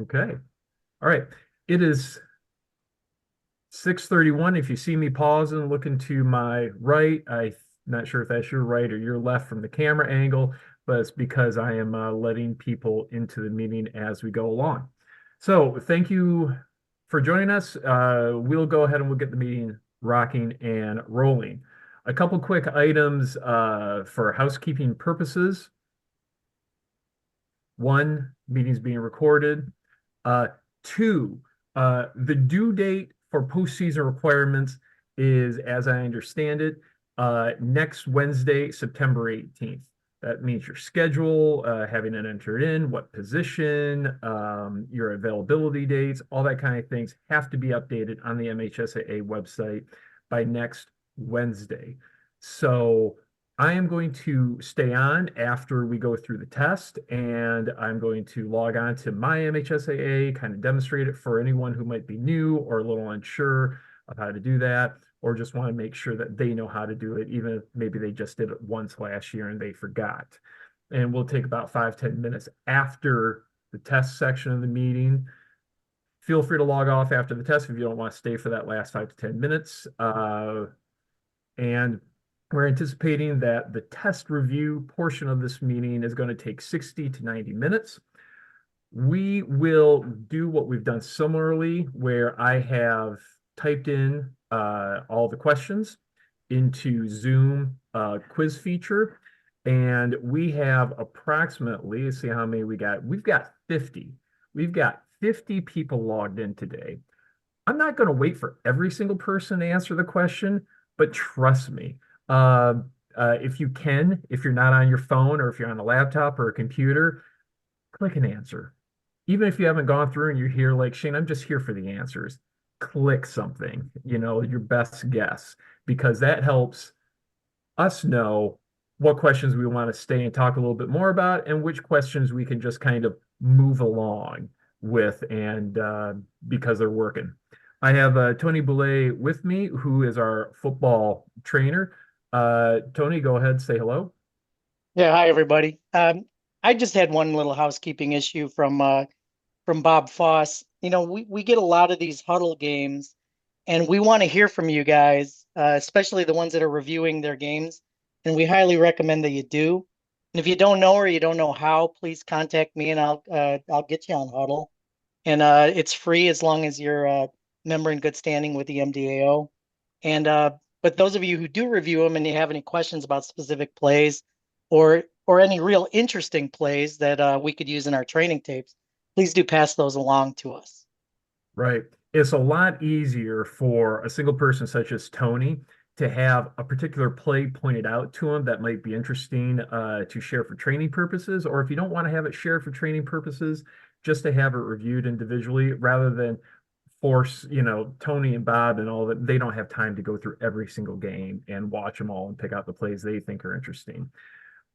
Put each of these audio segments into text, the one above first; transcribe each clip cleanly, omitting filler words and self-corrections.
Okay. All right. It is 6:31. If you see me pause and looking to my right, I'm not sure if that's your right or your left from the camera angle, but it's because I am letting people into the meeting as we go along. So thank you for joining us. We'll go ahead and we'll get the meeting rocking and rolling. A couple quick items for housekeeping purposes. One, meeting's being recorded. Uh, Two, the due date for postseason requirements is, as I understand it, next Wednesday, September 18th. That means your schedule, having it entered in, what position, your availability dates, all that kind of things have to be updated on the MHSAA website by next Wednesday. So I am going to stay on after we go through the test, and I'm going to log on to my MHSAA, kind of demonstrate it for anyone who might be new or a little unsure of how to do that, or just want to make sure that they know how to do it, even if maybe they just did it once last year and they forgot. And we'll take about 5-10 minutes after the test section of the meeting. Feel free to log off after the test if you don't want to stay for that last 5 to 10 minutes. And we're anticipating that the test review portion of this meeting is going to take 60 to 90 minutes. We will do what we've done similarly, where I have typed in all the questions into Zoom quiz feature. And we have approximately, let's see how many we got. We've got 50. We've got 50 people logged in today. I'm not going to wait for every single person to answer the question, but trust me, uh, if you can, if you're not on your phone or if you're on a laptop or a computer, click an answer. Even if you haven't gone through and you're here like, Shane, I'm just here for the answers. Click something, your best guess, because that helps us know what questions we want to stay and talk a little bit more about and which questions we can just kind of move along with and because they're working. I have Tony Boulay with me, who is our football trainer. Tony, go ahead, say hello. Yeah, hi everybody. I just had one little housekeeping issue from Bob Foss. We get a lot of these huddle games, and we want to hear from you guys, especially the ones that are reviewing their games. And we highly recommend that you do. And if you don't know or you don't know how, please contact me, and I'll get you on huddle. And it's free as long as you're a member in good standing with the MDAO. And but those of you who do review them and you have any questions about specific plays or any real interesting plays that we could use in our training tapes, please do pass those along to us. Right. It's a lot easier for a single person such as Tony to have a particular play pointed out to him that might be interesting to share for training purposes, or if you don't want to have it shared for training purposes, just to have it reviewed individually rather than force, Tony and Bob and all that. They don't have time to go through every single game and watch them all and pick out the plays they think are interesting.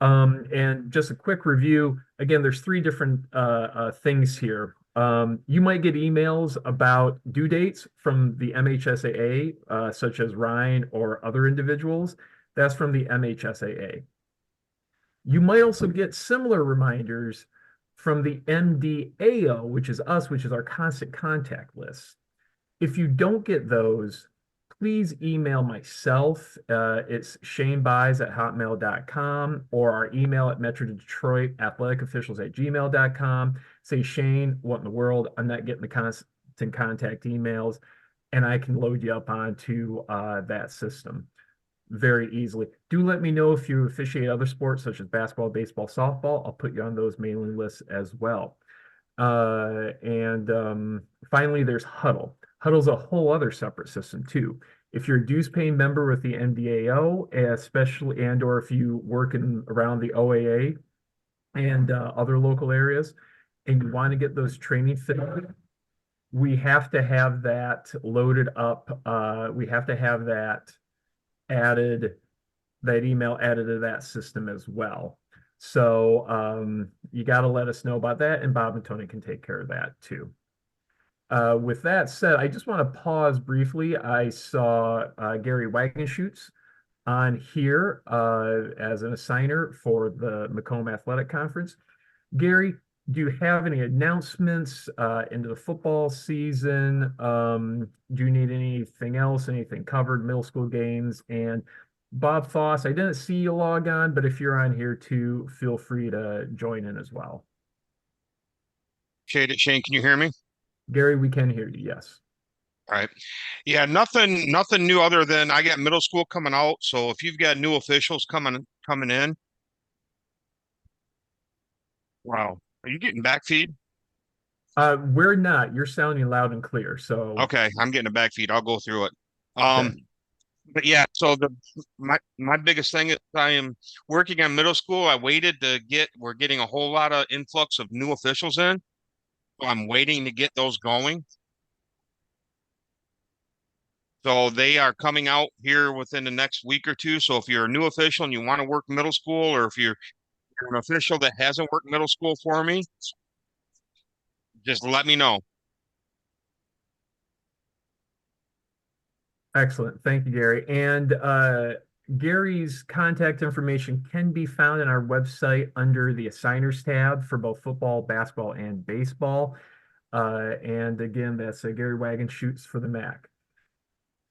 And just a quick review. Again, there's three different things here. You might get emails about due dates from the MHSAA, such as Ryan or other individuals. That's from the MHSAA. You might also get similar reminders from the MDAO, which is us, which is our constant contact list. If you don't get those, please email myself. It's shanebuys@hotmail.com or our email at Metro Detroit athleticofficials at gmail.com. Say, Shane, what in the world? I'm not getting the constant contact emails, and I can load you up onto that system very easily. Do let me know if you officiate other sports such as basketball, baseball, softball. I'll put you on those mailing lists as well. And finally, there's Huddle. Huddle's a whole other separate system too. If you're a dues paying member with the MDAO, especially, and or if you work around the OAA and other local areas, and you want to get those training fit, we have to have that loaded up. We have to have added, that email added to that system as well. So you got to let us know about that, and Bob and Tony can take care of that too. With that said, I just want to pause briefly. I saw Gary Wagenschutz on here as an assigner for the Macomb Athletic Conference. Gary, do you have any announcements into the football season? Do you need anything else, anything covered, middle school games? And Bob Foss, I didn't see you log on, but if you're on here too, feel free to join in as well. Shane, can you hear me? Gary, we can hear you. Yes. All right. Yeah, nothing new other than I got middle school coming out. So if you've got new officials coming in, wow. Are you getting back feed? We're not. You're sounding loud and clear. So, Okay, I'm getting a back feed. I'll go through it. okay. But yeah, so my biggest thing is I am working on middle school. We're getting a whole lot of influx of new officials in. So I'm waiting to get those going. So they are coming out here within the next week or two. So if you're a new official and you want to work middle school, or if you're an official that hasn't worked middle school for me, just let me know. Excellent. Thank you, Gary. And Gary's contact information can be found in our website under the assigners tab for both football, basketball, and baseball. And again, that's Gary Wagon shoots for the Mac.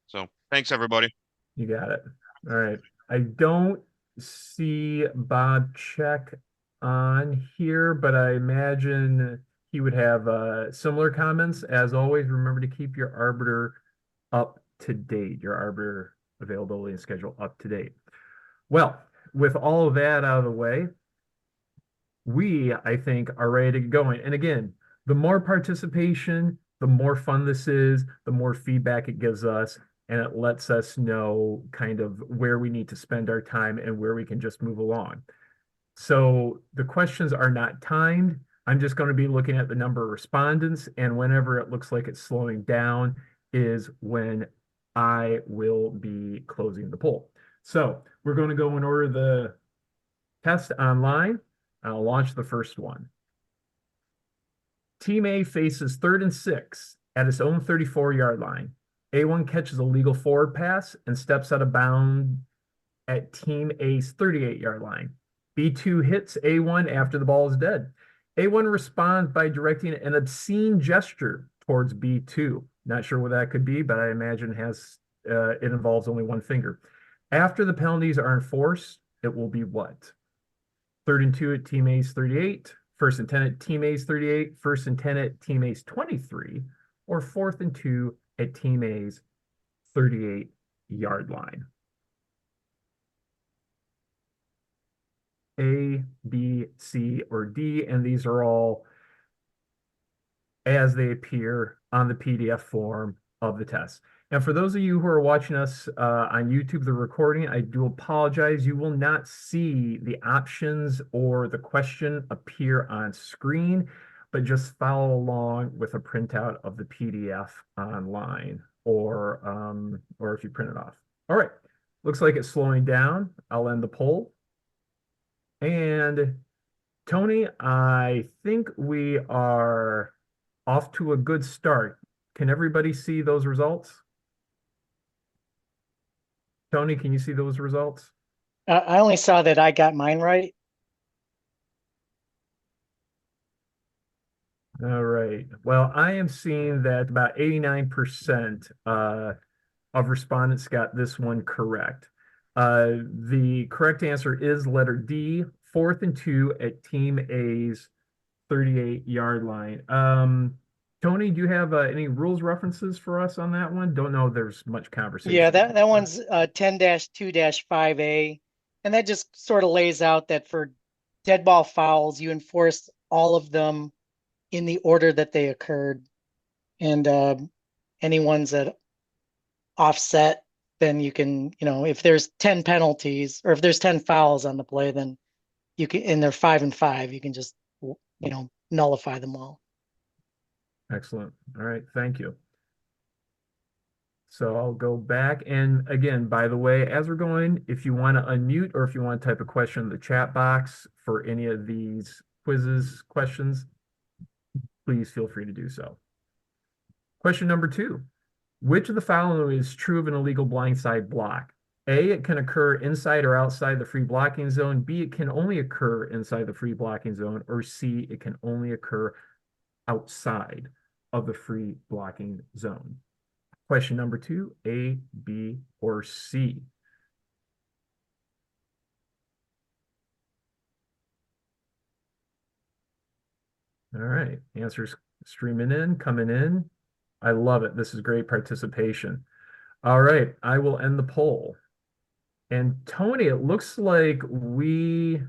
So thanks, everybody. You got it. All right. I don't see Bob Check on here, but I imagine he would have similar comments. As always, remember to keep your arbiter up to date, your arbiter availability and schedule up to date. Well, with all of that out of the way, we, I think, are ready to get going. And again, the more participation, the more fun this is, the more feedback it gives us, and it lets us know kind of where we need to spend our time and where we can just move along. So the questions are not timed. I'm just going to be looking at the number of respondents, and whenever it looks like it's slowing down is when I will be closing the poll. So we're going to go in order the test online. I'll launch the first one. Team A faces 3rd and 6 at its own 34-yard line. A1 catches a legal forward pass and steps out of bounds at Team A's 38-yard line. B2 hits A1 after the ball is dead. A1 responds by directing an obscene gesture towards B2. Not sure what that could be, but I imagine it involves only one finger. After the penalties are enforced, it will be what? 3rd and 2 at Team A's 38, 1st and 10 at Team A's 38, 1st and 10 at Team A's 23, or 4th and 2 at Team A's 38-yard line. A, B, C, or D, and these are all as they appear on the PDF form of the test. And for those of you who are watching us on YouTube, the recording, I do apologize. You will not see the options or the question appear on screen, but just follow along with a printout of the PDF online or if you print it off. All right, looks like it's slowing down. I'll end the poll. And Tony, I think we are off to a good start. Can everybody see those results? Tony, can you see those results? I only saw that I got mine right. All right. Well, I am seeing that about 89% of respondents got this one correct. The correct answer is letter D, 4th and 2 at Team A's 38-yard line. Tony, do you have any rules references for us on that one? Don't know if there's much conversation. Yeah, that one's 10-2-5A. And that just sort of lays out that for dead ball fouls, you enforce all of them in the order that they occurred. And any ones that offset, then you can, if there's 10 penalties or if there's 10 fouls on the play, then you can, and they're 5 and 5, you can just, nullify them all. Excellent. All right. Thank you. So I'll go back. And again, by the way, as we're going, if you want to unmute or if you want to type a question in the chat box for any of these questions, please feel free to do so. Question number 2. Which of the following is true of an illegal blindside block? A, it can occur inside or outside the free blocking zone. B, it can only occur inside the free blocking zone. Or C, it can only occur outside of the free blocking zone. Question number 2, A, B, or C? All right, answers streaming in, coming in. I love it. This is great participation. All right, I will end the poll. And Tony, it looks like we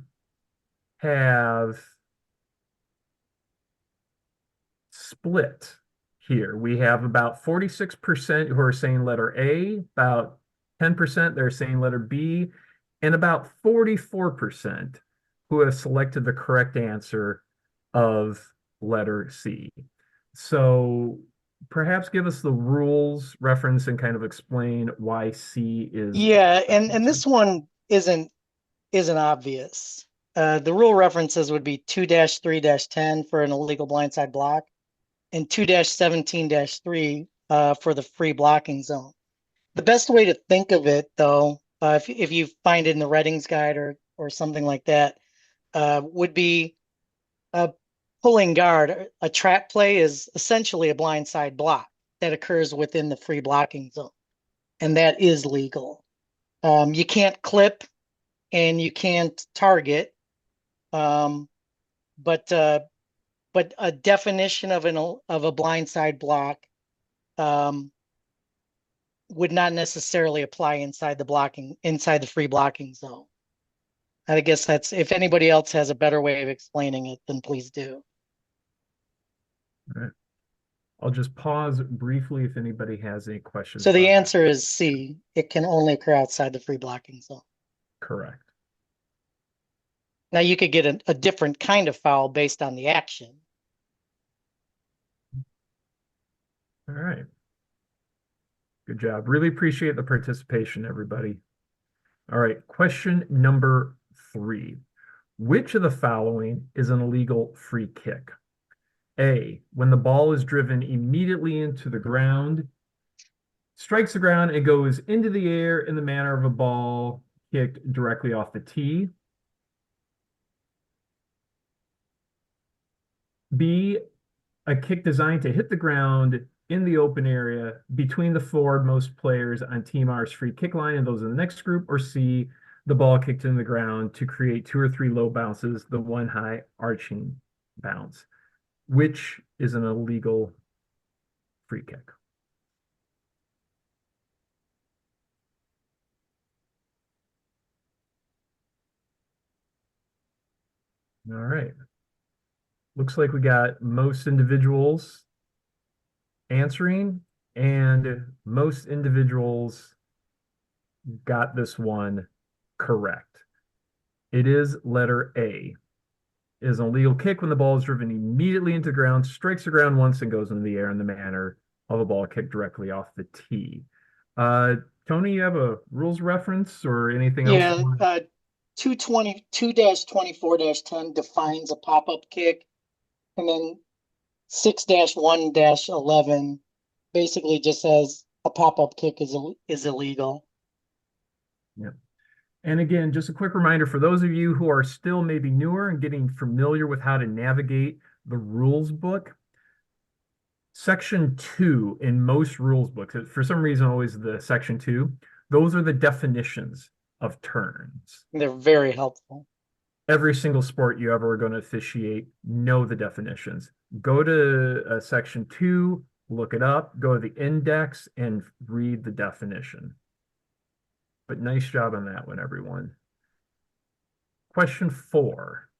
have split here. We have about 46% who are saying letter A, about 10% they're saying letter B, and about 44% who have selected the correct answer of letter C. So perhaps give us the rules reference and kind of explain why C is. Yeah, and this one isn't obvious. The rule references would be 2-3-10 for an illegal blindside block and 2-17-3 for the free blocking zone. The best way to think of it, though, if you find it in the Redding's guide or something like that, would be a pulling guard. A trap play is essentially a blindside block that occurs within the free blocking zone, and that is legal. You can't clip and you can't target, but a definition of a blindside block would not necessarily apply inside the free blocking zone. I guess that's, if anybody else has a better way of explaining it, then please do. All right. I'll just pause briefly if anybody has any questions. So the answer is C. It can only occur outside the free blocking zone. Correct. Now you could get a different kind of foul based on the action. All right. Good job. Really appreciate the participation, everybody. All right. Question number 3. Which of the following is an illegal free kick? A, when the ball is driven immediately into the ground, strikes the ground, and goes into the air in the manner of a ball kicked directly off the tee. B, a kick designed to hit the ground in the open area between the foremost players on Team R's free kick line and those in the next group. Or C, the ball kicked in the ground to create 2 or 3 low bounces, the one high arching bounce. Which is an illegal free kick? All right. Looks like we got most individuals answering, and most individuals got this one correct. It is letter A. It is an illegal kick when the ball is driven immediately into the ground, strikes the ground once, and goes into the air in the manner of a ball kicked directly off the tee. Tony, you have a rules reference or anything else? Yeah, 2-24-10 defines a pop-up kick, and then 6-1-11 basically just says a pop-up kick is illegal. Yeah. And again, just a quick reminder for those of you who are still maybe newer and getting familiar with how to navigate the rules book. Section 2 in most rules books, for some reason, always the section 2, those are the definitions of turns. They're very helpful. Every single sport you ever are going to officiate, know the definitions. Go to section 2, look it up, go to the index, and read the definition. But nice job on that one, everyone. Question 4.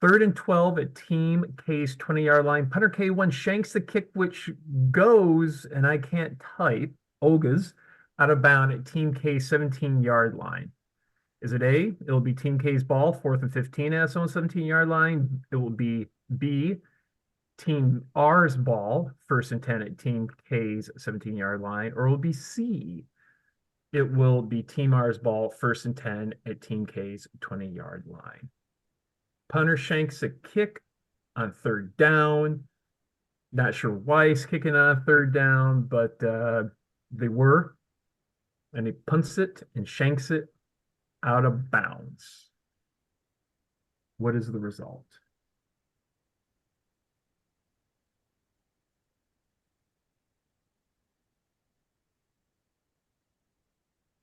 3rd and 12 at Team K's 20-yard line. Punter K1 shanks the kick, which goes, and I can't type, Olga's, out of bound at Team K's 17-yard line. Is it A? It will be Team K's ball, 4th and 15 at its own 17-yard line. It will be B, Team R's ball, 1st and 10 at Team K's 17-yard line. Or it will be C, it will be Team R's ball, 1st and 10 at Team K's 20-yard line. Punter shanks a kick on 3rd down. Not sure why he's kicking on 3rd down, but They were, and he punts it and shanks it out of bounds. What is the result?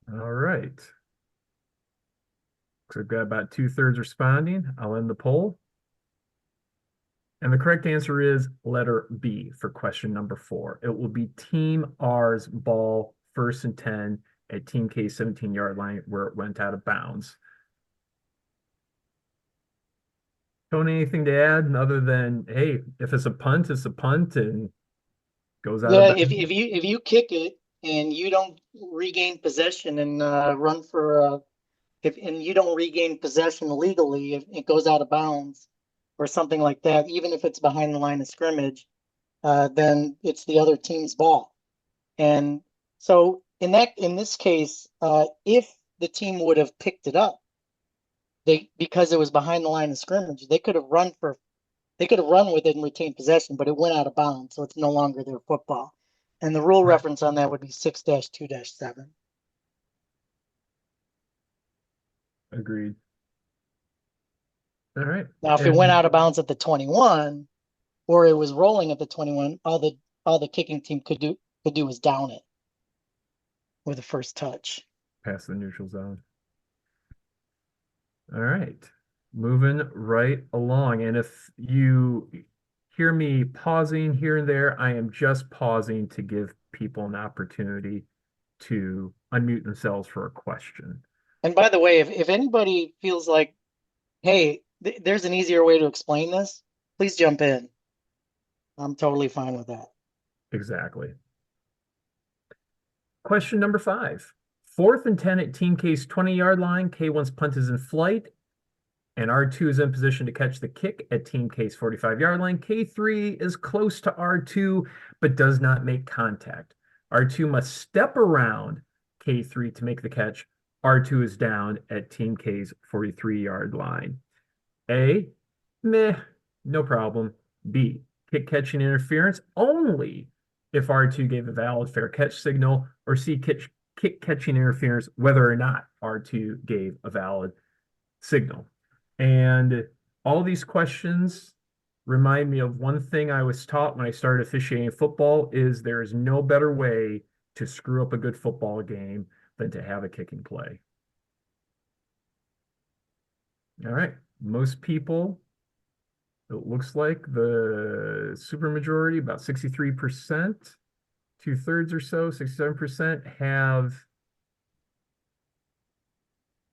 All right. So I've got about 2/3 responding. I'll end the poll. And the correct answer is letter B for question number 4. It will be Team R's ball, 1st and 10 at Team K's 17-yard line where it went out of bounds. Tony, anything to add other than, hey, if it's a punt, it's a punt and goes out Yeah, of bounds? if you kick it and you don't regain possession and run for if and you don't regain possession legally, if it goes out of bounds or something like that, even if it's behind the line of scrimmage, then it's the other team's ball. And so in this case, if the team would have picked it up, because it was behind the line of scrimmage, they could have run with it and retained possession, but it went out of bounds, so it's no longer their football. And the rule reference on that would be 6-2-7. Agreed. All right. Now, if it went out of bounds at the 21 or it was rolling at the 21, all the kicking team could do was down it with the first touch. Past the neutral zone. All right. Moving right along. And if you hear me pausing here and there, I am just pausing to give people an opportunity to unmute themselves for a question. And by the way, if anybody feels like, hey, there's an easier way to explain this, please jump in. I'm totally fine with that. Exactly. Question number 5. 4th and 10 at Team K's 20-yard line. K1's punt is in flight, and R2 is in position to catch the kick at Team K's 45-yard line. K3 is close to R2, but does not make contact. R2 must step around K3 to make the catch. R2 is down at Team K's 43-yard line. A, meh, no problem. B, kick catching interference only if R2 gave a valid fair catch signal, or C, kick catching interference whether or not R2 gave a valid signal. And all these questions remind me of one thing I was taught when I started officiating football is there is no better way to screw up a good football game than to have a kicking play. All right. Most people, it looks like the supermajority, about 63%, 2/3 or so, 67% have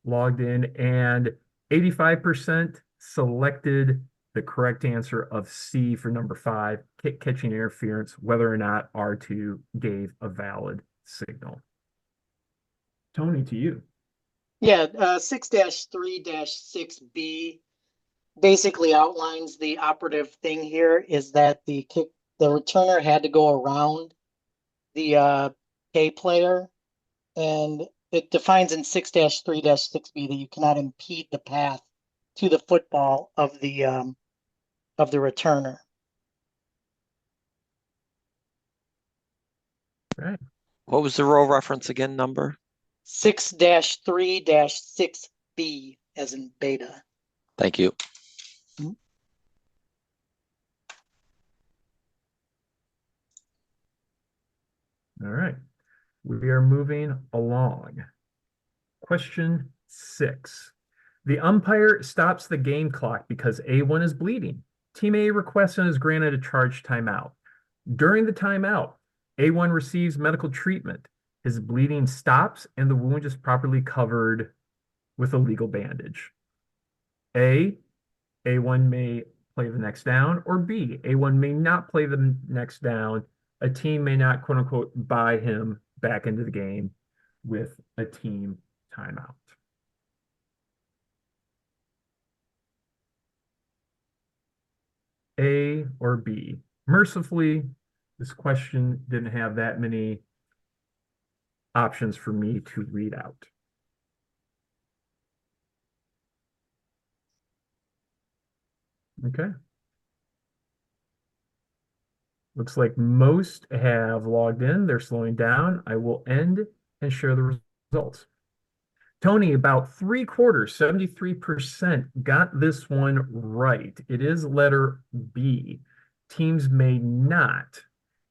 logged in, and 85% selected the correct answer of C for number 5, kick catching interference, whether or not R2 gave a valid signal. Tony, to you. Yeah, 6-3-6B basically outlines the operative thing here is that the returner had to go around the K player, and it defines in 6-3-6B that you cannot impede the path to the football of the returner. Right. What was the row reference again, number? 6-3-6B as in beta. Thank you. All right. We are moving along. Question 6. The umpire stops the game clock because A1 is bleeding. Team A requests and is granted a charge timeout. During the timeout, A1 receives medical treatment. His bleeding stops and the wound is properly covered with a legal bandage. A1 may play the next down, or B, A1 may not play the next down. A team may not, quote unquote, buy him back into the game with a team timeout. A or B? Mercifully, this question didn't have that many options for me to read out. Okay. Looks like most have logged in. They're slowing down. I will end and share the results. Tony, about 3/4, 73% got this one right. It is letter B. Teams may not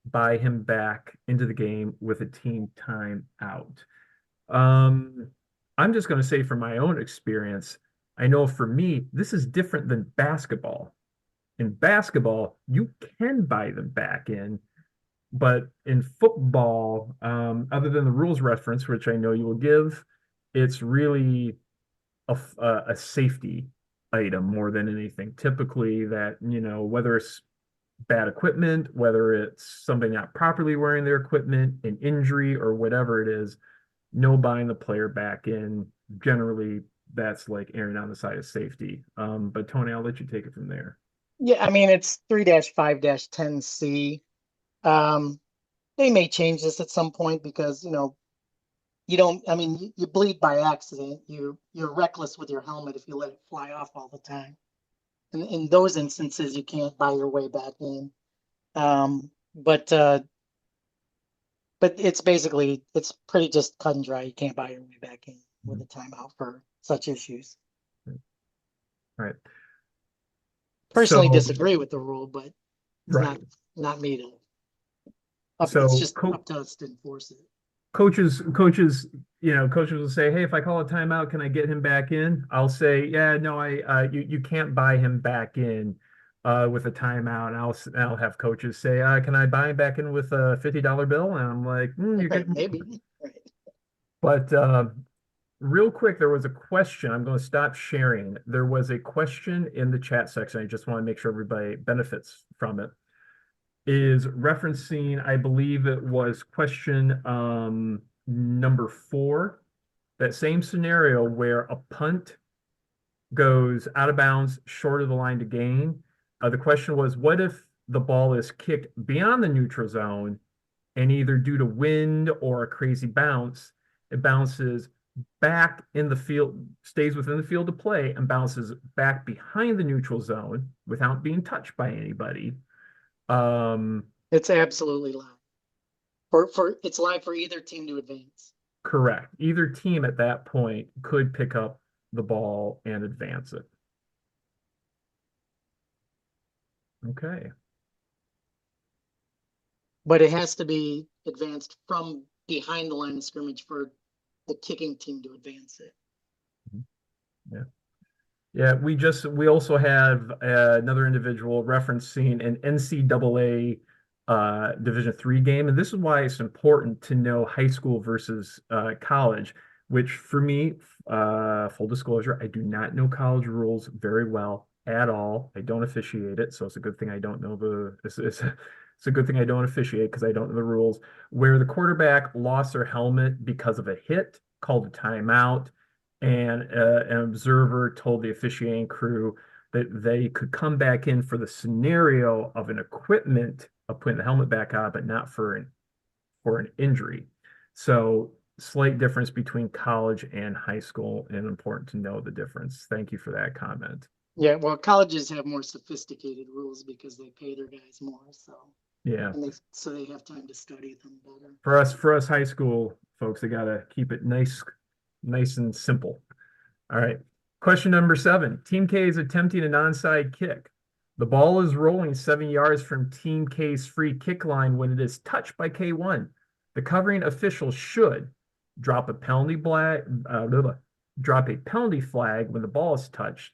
buy him back into the game with a team timeout. I'm just going to say from my own experience, I know for me, this is different than basketball. In basketball, you can buy them back in, but in football, other than the rules reference, which I know you will give, it's really a safety item more than anything. Typically, that, whether it's bad equipment, whether it's somebody not properly wearing their equipment, an injury, or whatever it is, no buying the player back in. Generally, that's like erring on the side of safety. But Tony, I'll let you take it from there. Yeah, I mean, it's 3-5-10C. They may change this at some point because, you don't, I mean, you bleed by accident. You're reckless with your helmet if you let it fly off all the time. And in those instances, you can't buy your way back in. But it's pretty just cut and dry. You can't buy your way back in with a timeout for such issues. All right. Personally So, disagree with the rule, but it's right. not me to. So It's just up to us to enforce it. coaches, coaches will say, "Hey, if I call a timeout, can I get him back in?" I'll say, "Yeah, no, you can't buy him back in with a timeout." And I'll have coaches say, "Can I buy him back in with a $50 bill?" And I'm like, "You're Right, getting." maybe. Right. But real quick, there was a question. I'm going to stop sharing. There was a question in the chat section. I just want to make sure everybody benefits from it. Is referencing, I believe it was question number 4, that same scenario where a punt goes out of bounds short of the line to gain. The question was, what if the ball is kicked beyond the neutral zone and either due to wind or a crazy bounce, it bounces back in the field, stays within the field of play, and bounces back behind the neutral zone without being touched by anybody. It's absolutely live. It's live for either team to advance. Correct. Either team at that point could pick up the ball and advance it. Okay. But it has to be advanced from behind the line of scrimmage for the kicking team to advance it. Yeah. Yeah, we also have another individual referencing an NCAA Division III game, and this is why it's important to know high school versus college. Which for me, full disclosure, I do not know college rules very well at all. I don't officiate it, so it's a good thing I don't know it's a good thing I don't officiate because I don't know the rules. Where the quarterback lost their helmet because of a hit, called a timeout, and an observer told the officiating crew that they could come back in for the scenario of an equipment of putting the helmet back on, but not for an injury. So slight difference between college and high school, and important to know the difference. Thank you for that comment. Yeah, well, colleges have more sophisticated rules because they pay their guys more, so Yeah. so they have time to study them better. For us high school folks, they gotta keep it nice and simple. All right. Question number 7. Team K is attempting an onside kick. The ball is rolling 7 yards from Team K's free kick line when it is touched by K1. The covering official should drop a penalty flag when the ball is touched,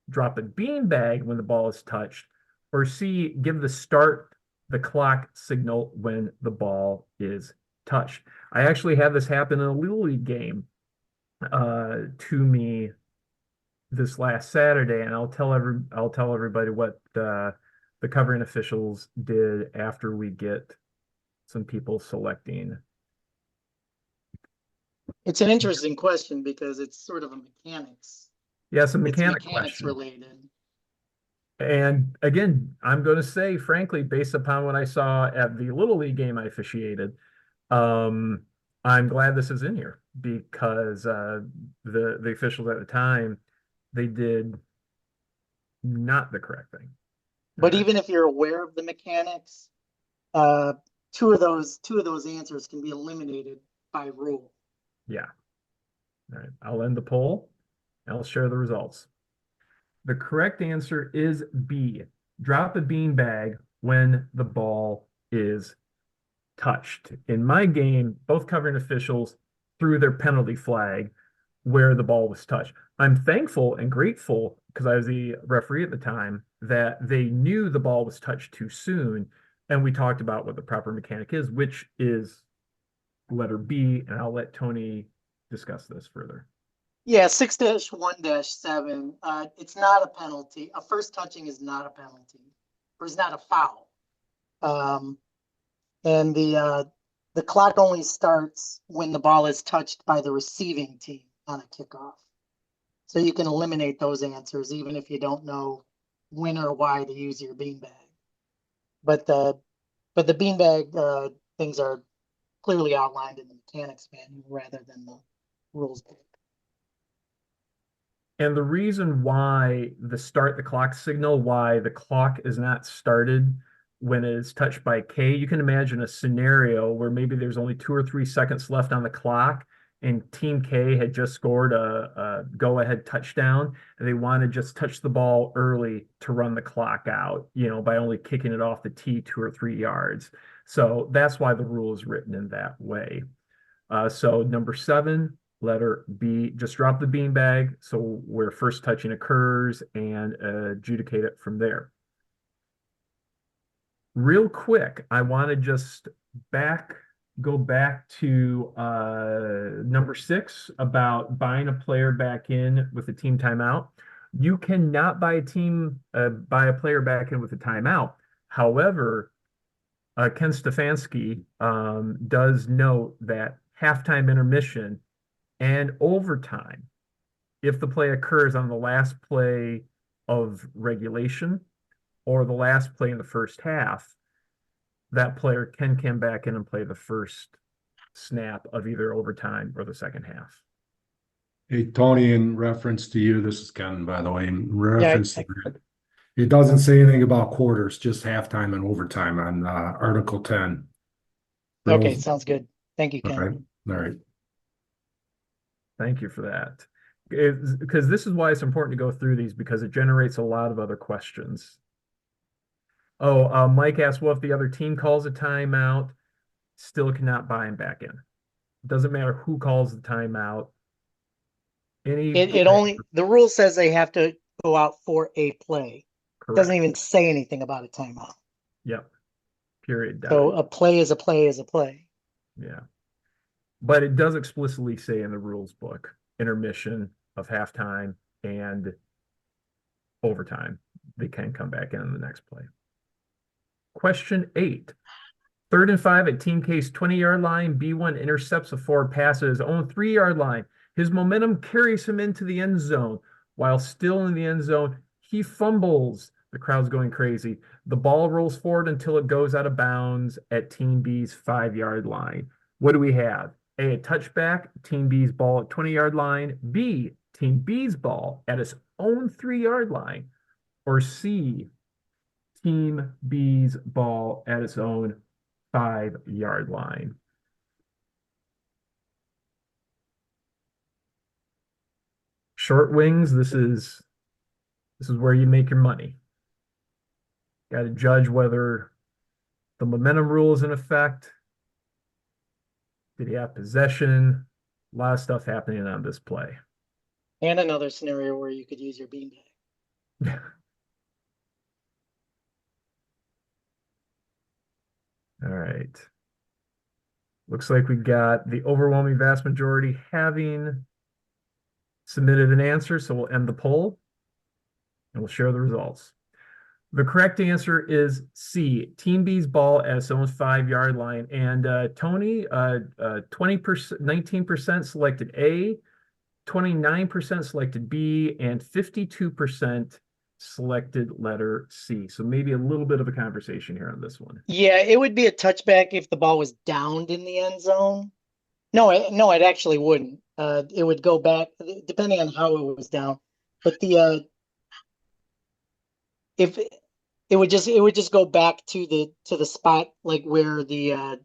drop a beanbag when the ball is touched, or C, give the clock signal when the ball is touched. I actually had this happen in a Little League game to me this last Saturday, and I'll tell everybody what the covering officials did after we get some people selecting. It's an interesting question because it's sort of a mechanics. Yeah, some It's mechanics mechanics question. related. And again, I'm going to say, frankly, based upon what I saw at the Little League game I officiated, I'm glad this is in here because the officials at the time, they did not the correct thing. But even if you're aware of the mechanics, two of those answers can be eliminated by rule. Yeah. All right. I'll end the poll. I'll share the results. The correct answer is B. Drop a beanbag when the ball is touched. In my game, both covering officials threw their penalty flag where the ball was touched. I'm thankful and grateful, because I was the referee at the time, that they knew the ball was touched too soon. And we talked about what the proper mechanic is, which is letter B. And I'll let Tony discuss this further. Yeah, 6-1-7. It's not a penalty. A first touching is not a penalty, or is not a foul. And the clock only starts when the ball is touched by the receiving team on a kickoff. So you can eliminate those answers even if you don't know when or why to use your beanbag. But the beanbag things are clearly outlined in the mechanics manual rather than the rules book. And the reason why the start the clock signal, why the clock is not started when it is touched by K, you can imagine a scenario where maybe there's only 2 or 3 seconds left on the clock and Team K had just scored a go-ahead touchdown, and they want to just touch the ball early to run the clock out, by only kicking it off the tee 2 or 3 yards. So that's why the rule is written in that way. So number 7, letter B, just drop the beanbag so where first touching occurs and adjudicate it from there. Real quick, I want to just go back to number 6 about buying a player back in with a team timeout. You cannot buy a player back in with a timeout. However, Ken Stefanski does note that halftime intermission and overtime, if the play occurs on the last play of regulation or the last play in the first half, that player can come back in and play the first snap of either overtime or the second half. Hey, Tony, in reference to you, this is Ken, by the way, in Yeah, reference to that, it doesn't say anything about quarters, just halftime and overtime on Article 10. okay, sounds good. Thank you, All Ken. right. All right. Thank you for that. Because this is why it's important to go through these, because it generates a lot of other questions. Oh, Mike asked, well, if the other team calls a timeout, still cannot buy him back in. Doesn't matter who calls the timeout. The rule says they have to go out for a play. Correct. Doesn't even say anything about a timeout. Yep. Period. So a play is a play is a play. Yeah. But it does explicitly say in the rules book, intermission of halftime and overtime, they can come back in the next play. Question 8. 3rd and 5 at Team K's 20-yard line. B1 intercepts a forward pass at his own 3-yard line. His momentum carries him into the end zone. While still in the end zone, he fumbles. The crowd's going crazy. The ball rolls forward until it goes out of bounds at Team B's 5-yard line. What do we have? A touchback, Team B's ball at 20-yard line. B, Team B's ball at its own 3-yard line. Or C, Team B's ball at its own 5-yard line. Short wings, this is where you make your money. Got to judge whether the momentum rule is in effect. Did he have possession? A lot of stuff happening on this play. And another scenario where you could use your beanbag. All right. Looks like we got the overwhelming vast majority having submitted an answer, so we'll end the poll and we'll share the results. The correct answer is C, Team B's ball at its own 5-yard line. And Tony, 20%, 19% selected A, 29% selected B, and 52% selected letter C. So maybe a little bit of a conversation here on this one. Yeah, it would be a touchback if the ball was downed in the end zone. No, it actually wouldn't. It would go back depending on how it was down. But if it would just go back to the spot like where the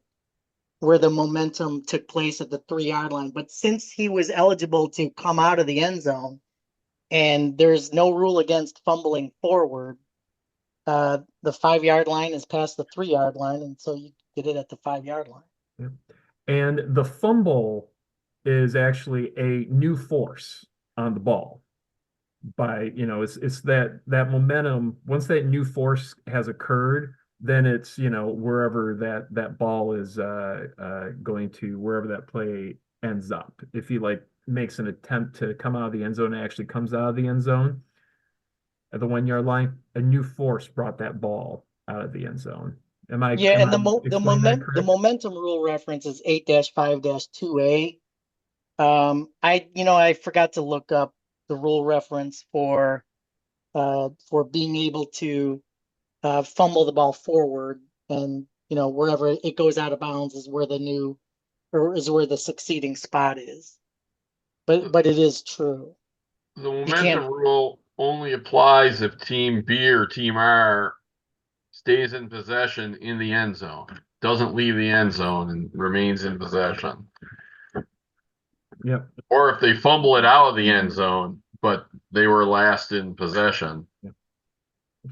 momentum took place at the 3 yard line. But since he was eligible to come out of the end zone, and there's no rule against fumbling forward, the 5 yard line is past the 3 yard line, and so you get it at the 5 yard line. Yeah. And the fumble is actually a new force on the ball. By, it's that momentum. Once that new force has occurred, then it's, wherever that ball is going to, wherever that play ends up. If he like makes an attempt to come out of the end zone and actually comes out of the end zone at the 1 yard line, a new force brought that ball out of the end zone. Yeah, Am and I explaining that the correct? momentum rule reference is 8-5-2A. I forgot to look up the rule reference for being able to fumble the ball forward, and wherever it goes out of bounds is where the succeeding spot is. But it is true. The You can't. momentum rule only applies if team B or team R stays in possession in the end zone, doesn't leave the end zone and remains in possession. Yep. Or if they fumble it out of the end zone, but they were last in possession.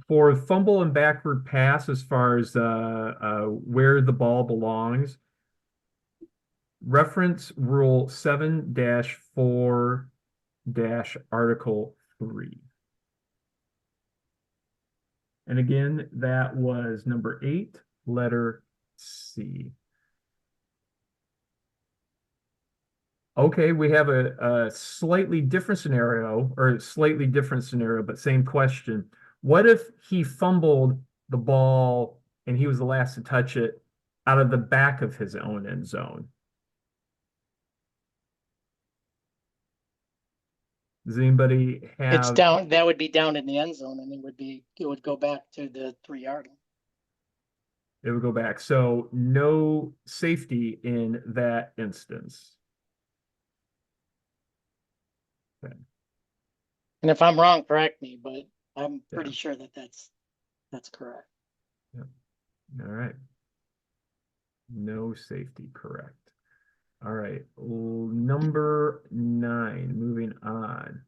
For fumble and backward pass, as far as where the ball belongs, reference rule 7-4 Article 3. And again, that was number 8, letter C. Okay, we have a slightly different scenario, but same question. What if he fumbled the ball and he was the last to touch it out of the back of his own end zone? Does anybody have? That would be down in the end zone, and it would go back to the 3 yard line. It would go back. So no safety in that instance. Okay. And if I'm wrong, correct me, but I'm pretty sure that's correct. Yep. All right. No safety, correct. All right. Number 9, moving on.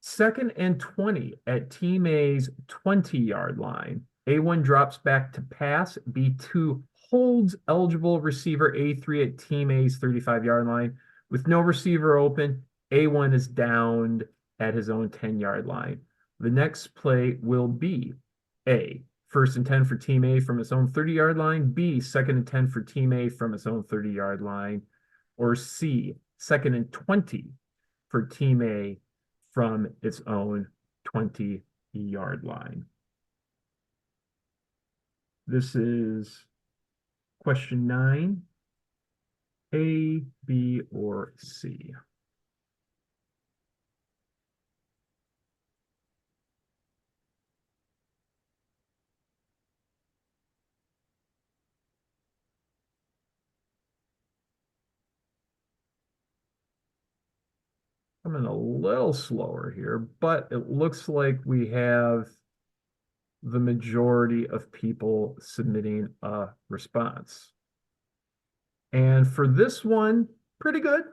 2nd and 20 at Team A's 20-yard line. A1 drops back to pass. B2 holds eligible receiver A3 at Team A's 35-yard line. With no receiver open, A1 is downed at his own 10-yard line. The next play will be A, 1st and 10 for Team A from its own 30-yard line, B, 2nd and 10 for Team A from its own 30-yard line, or C, 2nd and 20 for Team A from its own 20-yard line. This is question 9, A, B, or C. Coming a little slower here, but it looks like we have the majority of people submitting a response. And for this one, pretty good.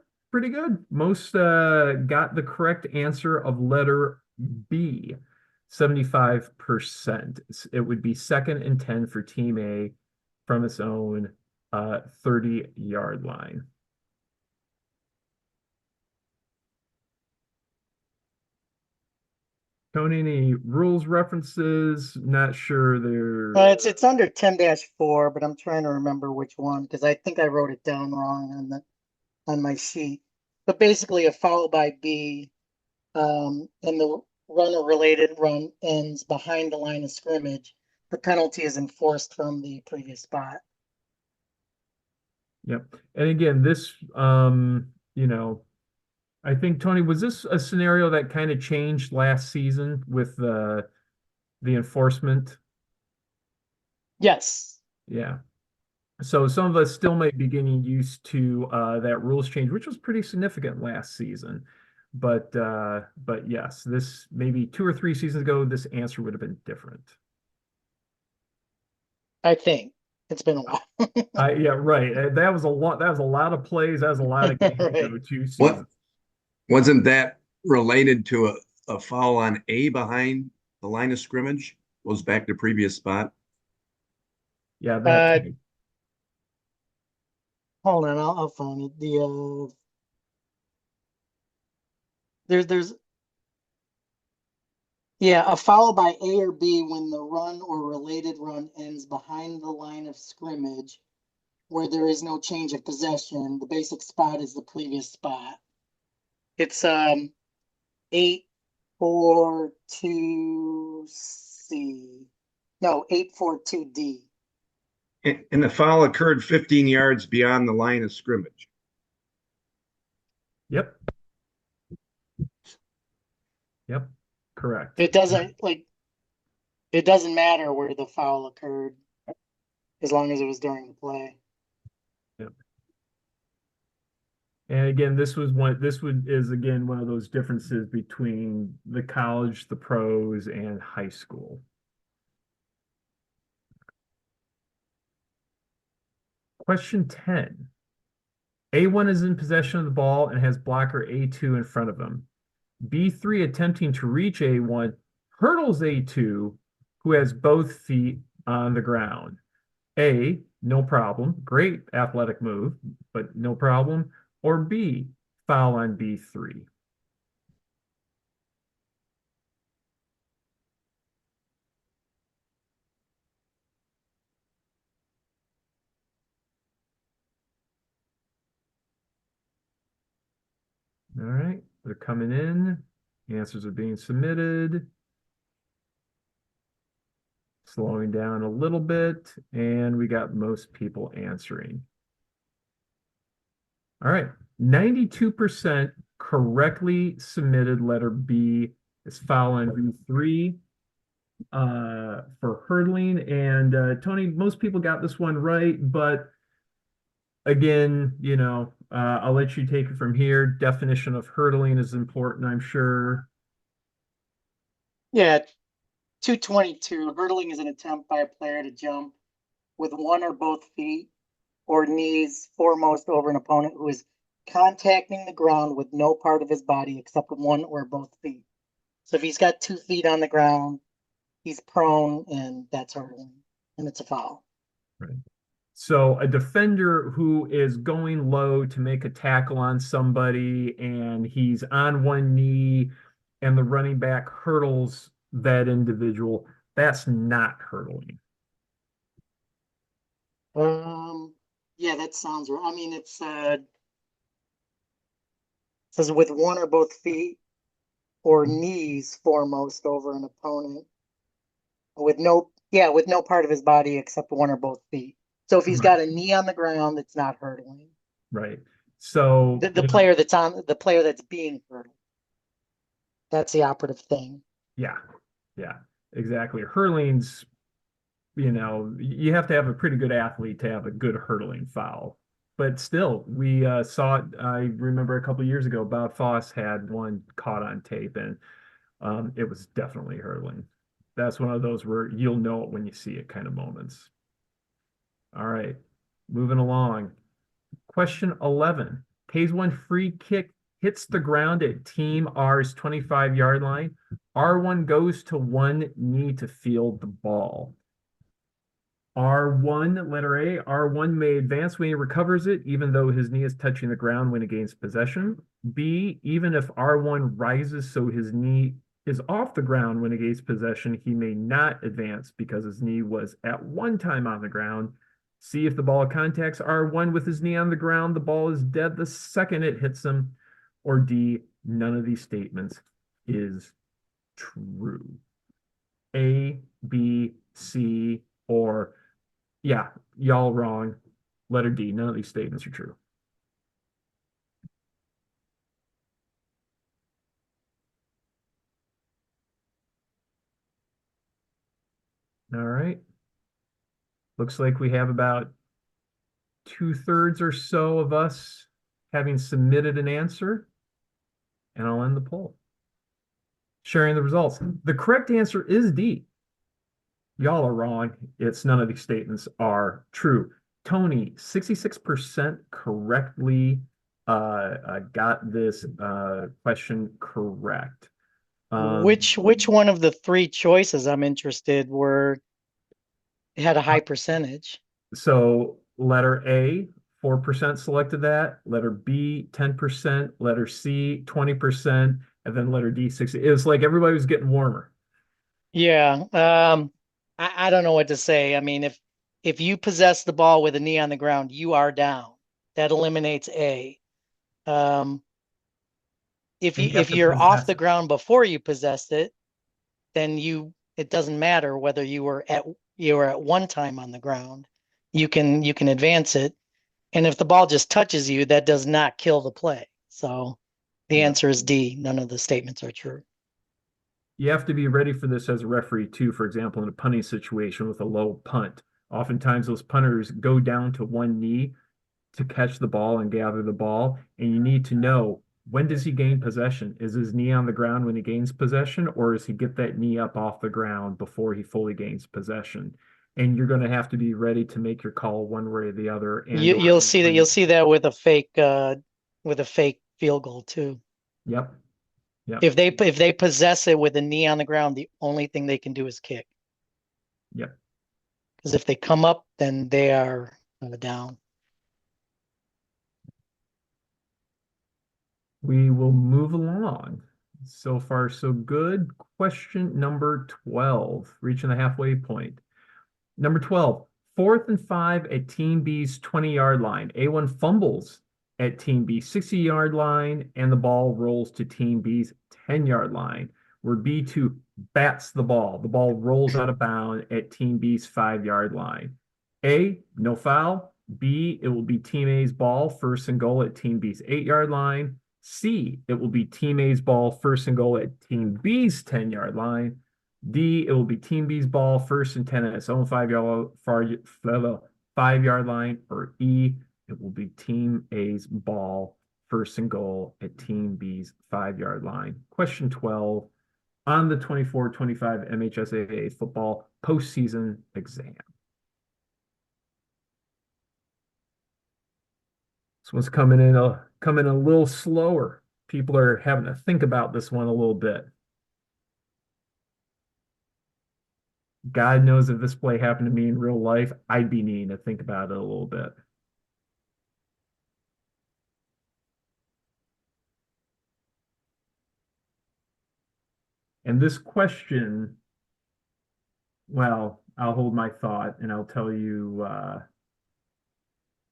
Most got the correct answer of letter B, 75%. It would be 2nd and 10 for Team A from its own 30-yard line. Tony, any rules references? Not sure they're. It's under 10-4, but I'm trying to remember which one because I think I wrote it down wrong on my sheet. But basically, a foul by B, and the runner-related run ends behind the line of scrimmage. The penalty is enforced from the previous spot. Yep. And again, this, I think, Tony, was this a scenario that kind of changed last season with the enforcement? Yes. Yeah. So some of us still might be getting used to that rules change, which was pretty significant last season. But yes, this maybe 2 or 3 seasons ago, this answer would have been different. I think it's been a while. Yeah, right. That was a lot. That was a lot of plays. That was a lot of games ago, Right. 2 seasons. What, wasn't that related to a foul on A behind the line of scrimmage? Goes back to previous spot. Yeah, that too. Hold on, I'll find it. There's yeah, a foul by A or B when the run or related run ends behind the line of scrimmage where there is no change of possession. The basic spot is the previous spot. It's 842C. No, 842D. And the foul occurred 15 yards beyond the line of scrimmage. Yep. Yep. Correct. It doesn't it doesn't matter where the foul occurred as long as it was during the play. Yep. And again, this is again one of those differences between the college, the pros, and high school. Question 10. A1 is in possession of the ball and has blocker A2 in front of him. B3 attempting to reach A1 hurdles A2, who has both feet on the ground. A, no problem, great athletic move, but no problem. Or B, foul on B3. All right, they're coming in. Answers are being submitted. Slowing down a little bit, and we got most people answering. All right, 92% correctly submitted letter B is foul on B3 for hurdling. And Tony, most people got this one right, but again, I'll let you take it from here. Definition of hurdling is important, I'm sure. Yeah, 222. Hurdling is an attempt by a player to jump with one or both feet or knees foremost over an opponent who is contacting the ground with no part of his body except one or both feet. So if he's got 2 feet on the ground, he's prone, and that's hurdling, and it's a foul. Right. So a defender who is going low to make a tackle on somebody and he's on one knee and the running back hurdles that individual, that's not hurdling. Yeah, that sounds right. I mean, it says with one or both feet or knees foremost over an opponent with no part of his body except one or both feet. So if he's got a knee on the ground, it's not hurdling. Right. So The player that's being hurdled. That's the operative thing. Yeah, exactly. Hurling's, you have to have a pretty good athlete to have a good hurdling foul. But still, we saw it. I remember a couple of years ago, Bob Foss had one caught on tape, and it was definitely hurdling. That's one of those where you'll know it when you see it kind of moments. All right, moving along. Question 11. Pays one free kick, hits the ground at Team R's 25-yard line. R1 goes to one knee to field the ball. R1, letter A, R1 may advance when he recovers it, even though his knee is touching the ground when he gains possession. B, even if R1 rises so his knee is off the ground when he gains possession, he may not advance because his knee was at one time on the ground. C, if the ball contacts R1 with his knee on the ground, the ball is dead the second it hits him. Or D, none of these statements is true. A, B, C, or yeah, y'all wrong. Letter D, none of these statements are true. All right. Looks like we have about 2/3 or so of us having submitted an answer. and I'll end the poll. Sharing the results. The correct answer is D. Y'all are wrong. It's none of these statements are true. Tony, 66% correctly got this question correct. Which one of the three choices I'm interested had a high percentage? So letter A, 4% selected that. Letter B, 10%. Letter C, 20%. And then letter D, 60. It was like everybody was getting warmer. Yeah. I don't know what to say. I mean, if you possess the ball with a knee on the ground, you are down. That eliminates A. If And you have to you're off possess the it. ground before you possessed it, then it doesn't matter whether you were at one time on the ground. You can advance it. And if the ball just touches you, that does not kill the play. So the Yeah. answer is D. None of the statements are true. You have to be ready for this as a referee too. For example, in a punting situation with a low punt, oftentimes those punters go down to one knee to catch the ball and gather the ball. And you need to know, when does he gain possession? Is his knee on the ground when he gains possession, or does he get that knee up off the ground before he fully gains possession? And you're going to have to be ready to make your call one way or the other. And You'll see that with a fake field goal too. Yep. Yep. If they possess it with a knee on the ground, the only thing they can do is kick. Yep. Because if they come up, then they are down. We will move along. So far, so good. Question number 12, reaching the halfway point. Number 12, 4th and 5 at Team B's 20-yard line. A1 fumbles at Team B's 60-yard line, and the ball rolls to Team B's 10-yard line, where B2 bats the ball. The ball rolls out of bounds at Team B's 5-yard line. A, no foul. B, it will be Team A's ball, first and goal at Team B's 8-yard line. C, it will be Team A's ball, first and goal at Team B's 10-yard line. D, it will be Team B's ball, first and 10 at its own 5-yard line. Or E, it will be Team A's ball, first and goal at Team B's 5-yard line. Question 12 on the 24-25 MHSAA football postseason exam. This one's coming in a little slower. People are having to think about this one a little bit. God knows if this play happened to me in real life, I'd be needing to think about it a little bit. And this question, well, I'll hold my thought and I'll tell you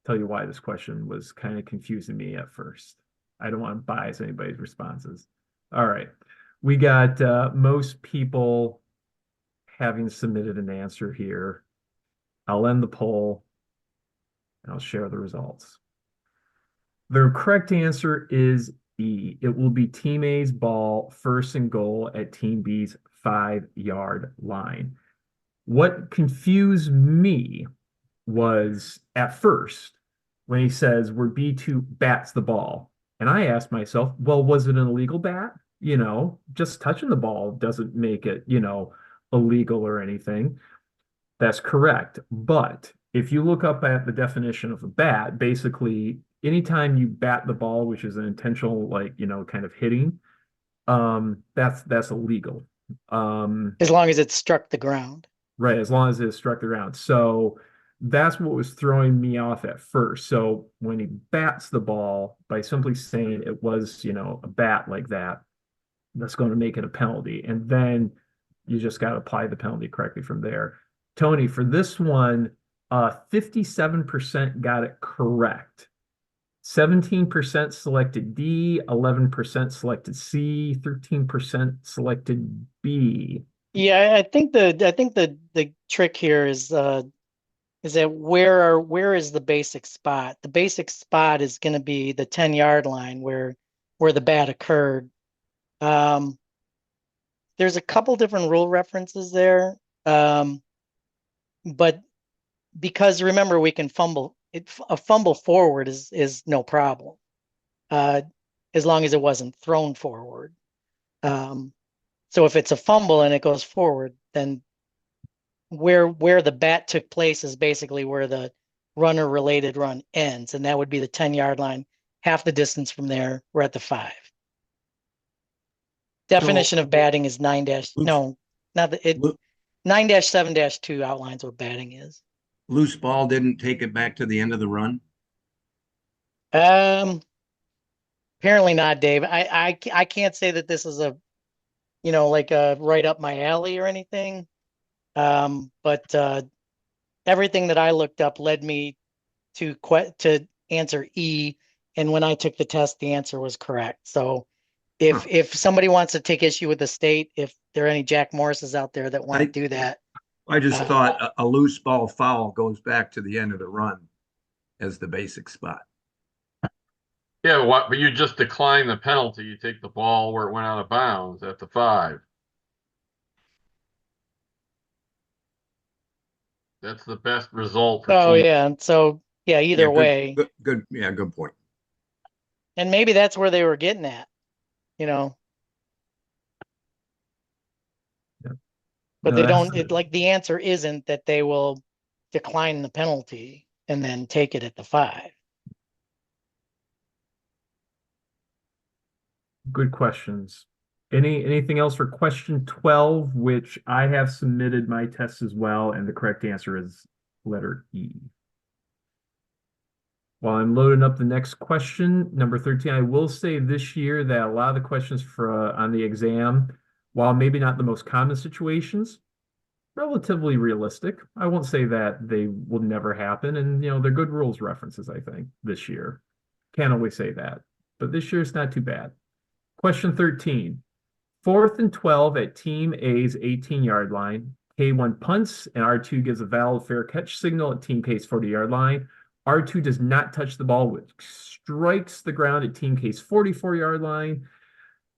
why this question was kind of confusing me at first. I don't want to bias anybody's responses. All right. We got most people having submitted an answer here. I'll end the poll and I'll share the results. The correct answer is E. It will be Team A's ball, first and goal at Team B's 5-yard line. What confused me was at first when he says where B2 bats the ball. And I asked myself, well, was it an illegal bat? You know, just touching the ball doesn't make it, illegal or anything. That's correct. But if you look up at the definition of a bat, basically anytime you bat the ball, which is an intentional, kind of hitting, that's illegal. As long as it struck the ground. Right, as long as it struck the ground. So that's what was throwing me off at first. So when he bats the ball, by simply saying it was, a bat like that, that's going to make it a penalty. And then you just got to apply the penalty correctly from there. Tony, for this one, 57% got it correct. 17% selected D, 11% selected C, 13% selected B. Yeah, I think the trick here is that where is the basic spot? The basic spot is going to be the 10-yard line where the bat occurred. There's a couple different rule references there, but because remember we can fumble. A fumble forward is no problem. as long as it wasn't thrown forward. So if it's a fumble and it goes forward, then where the bat took place is basically where the runner related run ends, and that would be the 10-yard line. Half the distance from there, we're at the 5. Definition of batting is 9 dash. No, not the it. 9-7-2 outlines what batting is. Loose ball didn't take it back to the end of the run. Apparently not, Dave. I can't say that this is a, like a right up my alley or anything. But everything that I looked up led me to answer E, and when I took the test, the answer was correct. So if somebody wants to take issue with the state, if there are any Jack Morrises out there that want to do that, I just thought a loose ball foul goes back to the end of the run as the basic spot. Yeah, but you just decline the penalty. You take the ball where it went out of bounds at the 5. That's the best result for team. yeah. So yeah, either way. Good. Yeah, good point. And maybe that's where they were getting at, Yeah. But No, they that's- don't, like the answer isn't that they will decline the penalty and then take it at the 5. Good questions. Anything else for question 12, which I have submitted my test as well, and the correct answer is letter E. While I'm loading up the next question, number 13, I will say this year that a lot of the questions for on the exam, while maybe not the most common situations, relatively realistic. I won't say that they will never happen, and they're good rules references, I think, this year. Can't always say that, but this year it's not too bad. Question 13. 4th and 12 at Team A's 18-yard line. K1 punts, and R2 gives a valid fair catch signal at Team K's 40-yard line. R2 does not touch the ball, which strikes the ground at Team K's 44-yard line.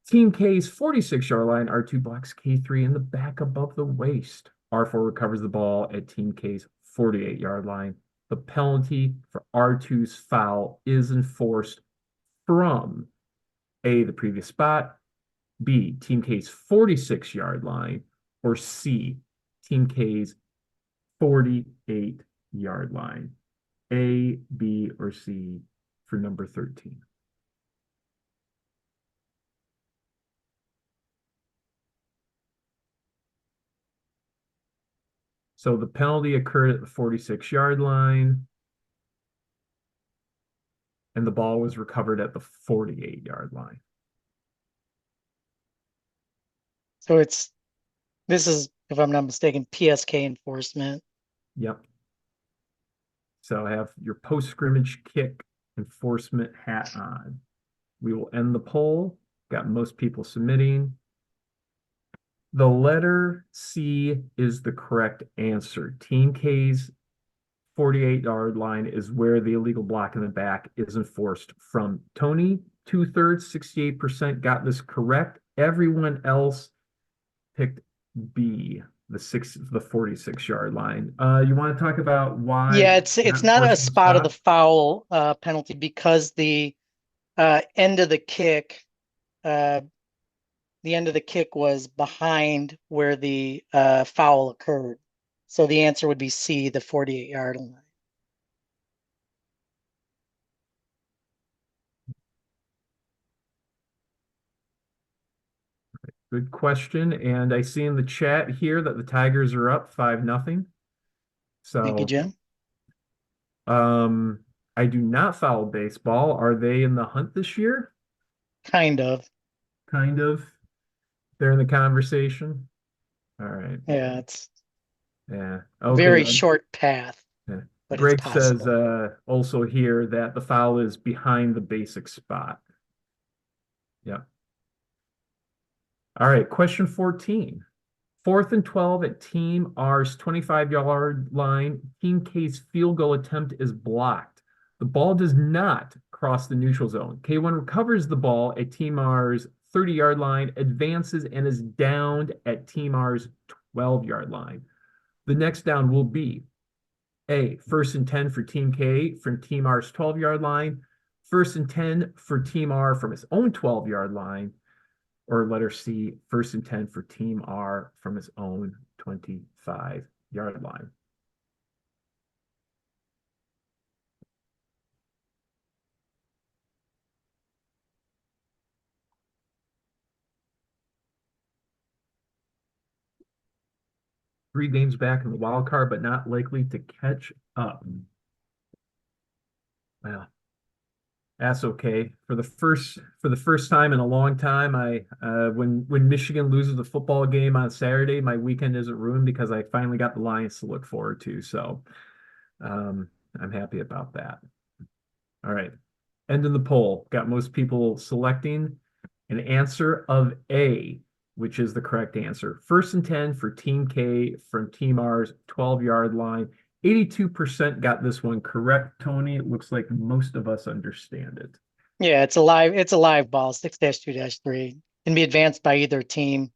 Team K's 46-yard line, R2 blocks K3 in the back above the waist. R4 recovers the ball at Team K's 48-yard line. The penalty for R2's foul is enforced from A, the previous spot, B, Team K's 46-yard line, or C, Team K's 48-yard line. A, B, or C for number 13. So the penalty occurred at the 46-yard line, and the ball was recovered at the 48-yard line. So this is, if I'm not mistaken, PSK enforcement. Yep. So have your post-scrimmage kick enforcement hat on. We will end the poll. Got most people submitting. The letter C is the correct answer. Team K's 48-yard line is where the illegal block in the back is enforced from. Tony, 2/3, 68% got this correct. Everyone else picked B, the 46-yard line. You want to talk about why? Yeah, it's not a spot of the foul penalty because the end of the kick was behind where the foul occurred. So the answer would be C, the 48-yard line. Good question. And I see in the chat here that the Tigers are up 5-0. So Thank you, Jim. I do not follow baseball. Are they in the hunt this year? Kind of. Kind of. They're in the conversation. All right. Yeah, it's Yeah. a very short path. Yeah. But Greg it's possible. says also here that the foul is behind the basic spot. Yeah. All right, question 14. 4th and 12 at Team R's 25-yard line. Team K's field goal attempt is blocked. The ball does not cross the neutral zone. K1 recovers the ball at Team R's 30-yard line, advances, and is downed at Team R's 12-yard line. The next down will be A, 1st and 10 for Team K from Team R's 12-yard line, first and 10 for Team R from his own 12-yard line, or letter C, first and 10 for Team R from his own 25-yard line. Three games back in the wild card, but not likely to catch up. Well, that's okay. For the first time in a long time, when Michigan loses the football game on Saturday, my weekend isn't ruined because I finally got the Lions to look forward to. So I'm happy about that. All right. End of the poll. Got most people selecting an answer of A, which is the correct answer. First and 10 for Team K from Team R's 12-yard line. 82% got this one correct, Tony. It looks like most of us understand it. Yeah, it's a live ball, 6-2-3. Can be advanced by either team.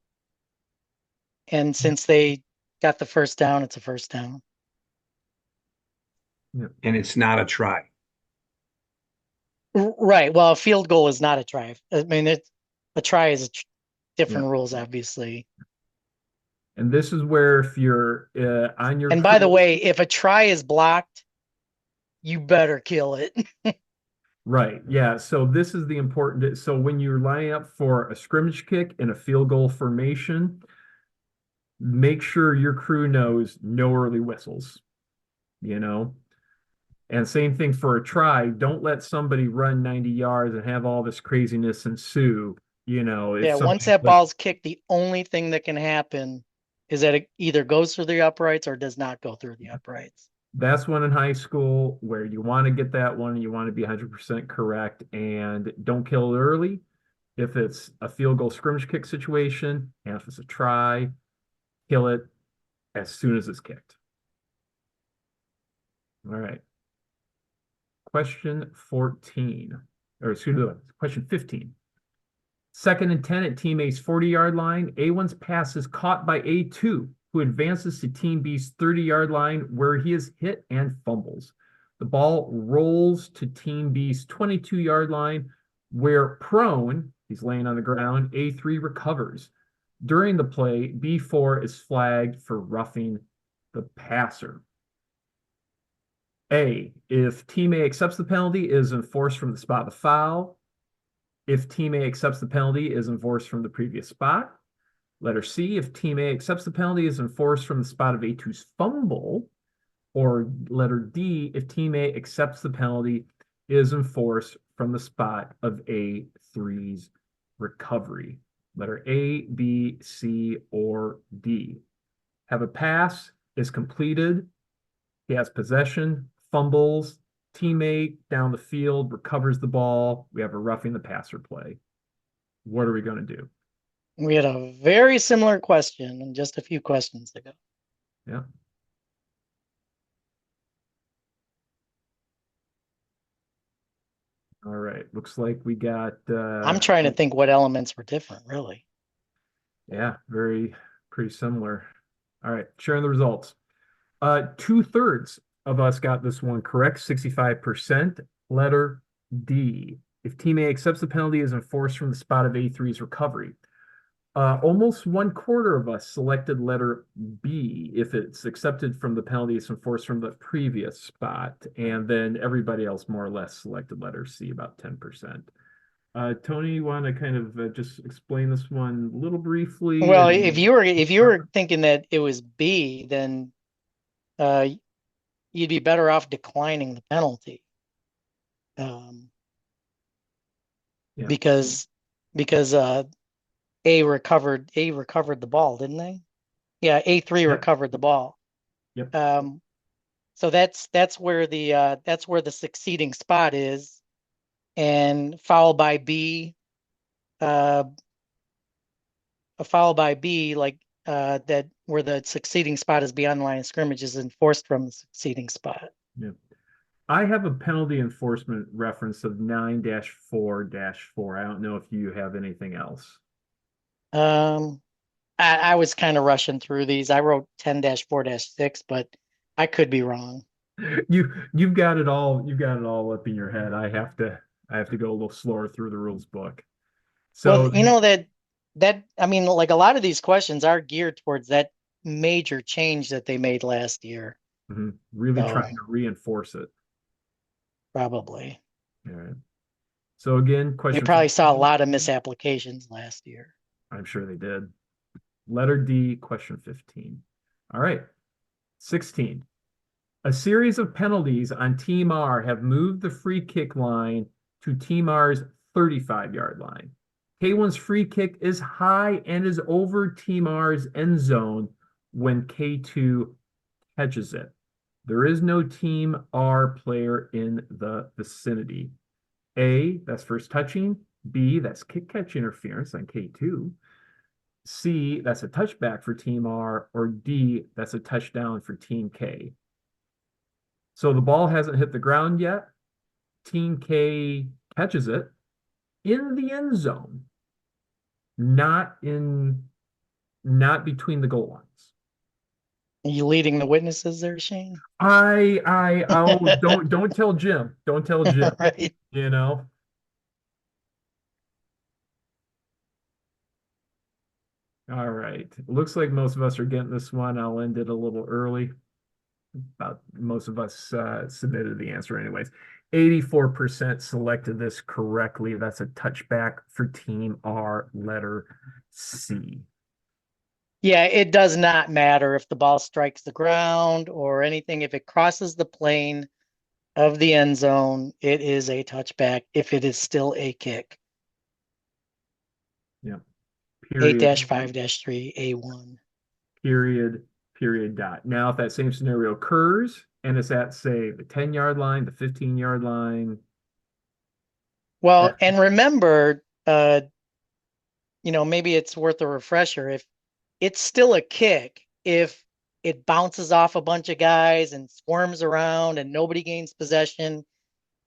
And since they got the first down, it's a first down. And it's not a try. Right. Well, a field goal is not a try. I mean, a try is different rules, obviously. And this is where if you're on your And by the way, if a try is blocked, you better kill it. Right. Yeah. So this is the important. So when you're lining up for a scrimmage kick in a field goal formation, make sure your crew knows no early whistles, you know? And same thing for a try. Don't let somebody run 90 yards and have all this craziness ensue. You know, Yeah, once that ball's kicked, the only thing that can happen is that it either goes through the uprights or does not go through the uprights. That's one in high school where you want to get that one and you want to be 100% correct and don't kill it early. If it's a field goal scrimmage kick situation, and if it's a try, kill it as soon as it's kicked. All right. Question 14, or excuse me, question 15. Second and 10 at Team A's 40-yard line. A1's pass is caught by A2, who advances to Team B's 30-yard line, where he is hit and fumbles. The ball rolls to Team B's 22-yard line, where prone, he's laying on the ground, A3 recovers. During the play, B4 is flagged for roughing the passer. A, if Team A accepts the penalty, is enforced from the spot of the foul. If Team A accepts the penalty, is enforced from the previous spot. Letter C, if Team A accepts the penalty, is enforced from the spot of A2's fumble. Or letter D, if Team A accepts the penalty, is enforced from the spot of A3's recovery. Letter A, B, C, or D. Have a pass, is completed. He has possession, fumbles, teammate down the field, recovers the ball. We have a roughing the passer play. What are we going to do? We had a very similar question just a few questions ago. Yeah. All right. Looks like we got I'm trying to think what elements were different, really. Yeah, pretty similar. All right, sharing the results. 2/3 of us got this one correct, 65%. Letter D. If Team A accepts the penalty, is enforced from the spot of A3's recovery. Almost 1/4 of us selected letter B. If it's accepted from the penalty, it's enforced from the previous spot. And then everybody else more or less selected letter C, about 10%. Tony, you want to kind of just explain this one a little briefly? Well, if you were thinking that it was B, then you'd be better off declining the penalty. Yeah. Because A recovered the ball, didn't they? Yeah, A3 recovered the ball. Yep. So that's where the succeeding spot is, and foul by B, a foul by B, like that where the succeeding spot is beyond the line of scrimmage, is enforced from the succeeding spot. Yeah. I have a penalty enforcement reference of 9-4-4. I don't know if you have anything else. I was kind of rushing through these. I wrote 10-4-6, but I could be wrong. You've got it all up in your head. I have I have to go a little slower through the rules book. Well, So you know I mean, like a lot of these questions are geared towards that major change that they made last year, really So- trying to reinforce it. probably. All right. So again, They question probably saw a 15. lot of misapplications last year. I'm sure they did. Letter D, question 15. All right. 16. A series of penalties on Team R have moved the free kick line to Team R's 35-yard line. K1's free kick is high and is over Team R's end zone when K2 catches it. There is no Team R player in the vicinity. A, that's first touching. B, that's kick catch interference on K2. C, that's a touchback for Team R. Or D, that's a touchdown for Team K. So the ball hasn't hit the ground yet. Team K catches it in the end zone, not between the goal lines. Are you leading the witnesses there, Shane? Oh, don't tell Jim. Don't tell Jim. Right. You know. All right. Looks like most of us are getting this one. I'll end it a little early. About most of us submitted the answer anyways. 84% selected this correctly. That's a touchback for Team R, letter C. Yeah, it does not matter if the ball strikes the ground or anything. If it crosses the plane of the end zone, it is a touchback if it is still a kick. Yeah. Period. 8-5-3, A1. Period, dot. Now, if that same scenario occurs and it's at, say, the 10-yard line, the 15-yard line. Well, and remember, maybe it's worth a refresher. If it's still a kick, if it bounces off a bunch of guys and squirms around and nobody gains possession,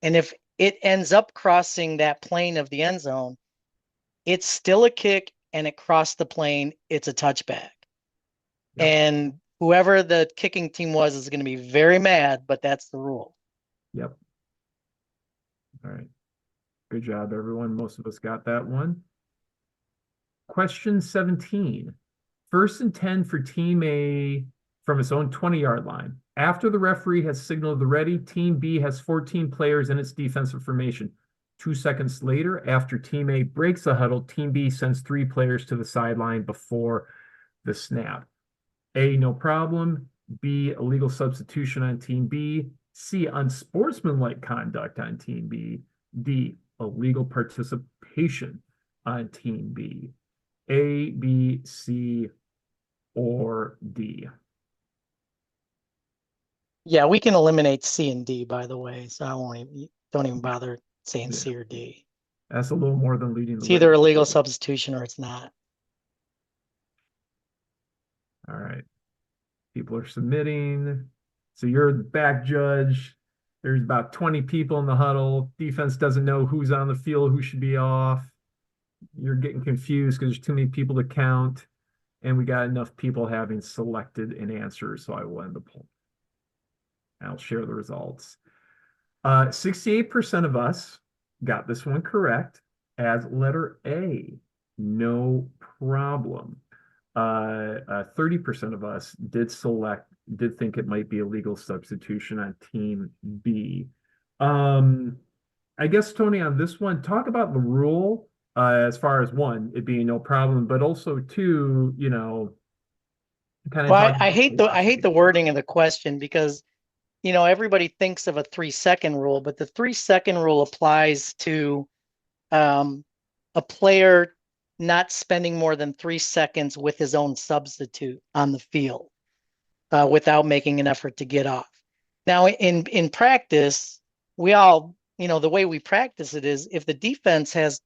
and if it ends up crossing that plane of the end zone, it's still a kick and it crossed the plane, it's a touchback. Yep. And whoever the kicking team was is going to be very mad, but that's the rule. Yep. All right. Good job, everyone. Most of us got that one. Question 17. First and 10 for Team A from its own 20-yard line. After the referee has signaled the ready, Team B has 14 players in its defensive formation. 2 seconds later, after Team A breaks the huddle, Team B sends 3 players to the sideline before the snap. A, no problem. B, illegal substitution on Team B. C, unsportsmanlike conduct on Team B. D, illegal participation on Team B. A, B, C, or D. Yeah, we can eliminate C and D, by the way. So don't even bother saying C or D. That's a little more than leading the It's either witness. a legal substitution or it's not. All right. People are submitting. So you're the back judge. There's about 20 people in the huddle. Defense doesn't know who's on the field, who should be off. You're getting confused because there's too many people to count. And we got enough people having selected an answer. So I will end the poll. I'll share the results. 68% of us got this one correct as letter A. No problem. 30% of us did think it might be a legal substitution on Team B. I guess, Tony, on this one, talk about the rule as far as one, it being no problem, but also two, kind of Well, talk I about hate the wording of the question because everybody thinks of a 3-second rule, but the 3-second rule applies to a player not spending more than 3 seconds with his own substitute on the field without making an effort to get off. Now, in practice, we all, the way we practice it is if the defense has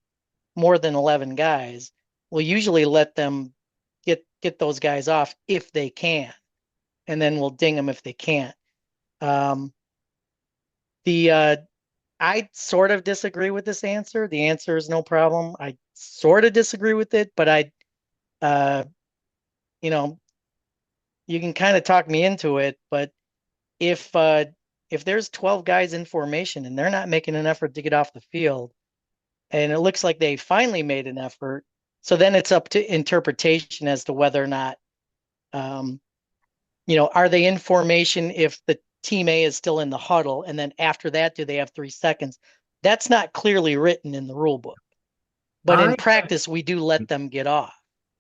more than 11 guys, we'll usually let them get those guys off if they can, and then we'll ding them if they can't. I sort of disagree with this answer. The answer is no problem. I sort of disagree with it, but you can kind of talk me into it. But if if there's 12 guys in formation and they're not making an effort to get off the field, and it looks like they finally made an effort, so then it's up to interpretation as to whether or not, are they in formation if the team A is still in the huddle, and then after that, do they have 3 seconds? That's not clearly written in the rule book, but in practice, we do let them get off.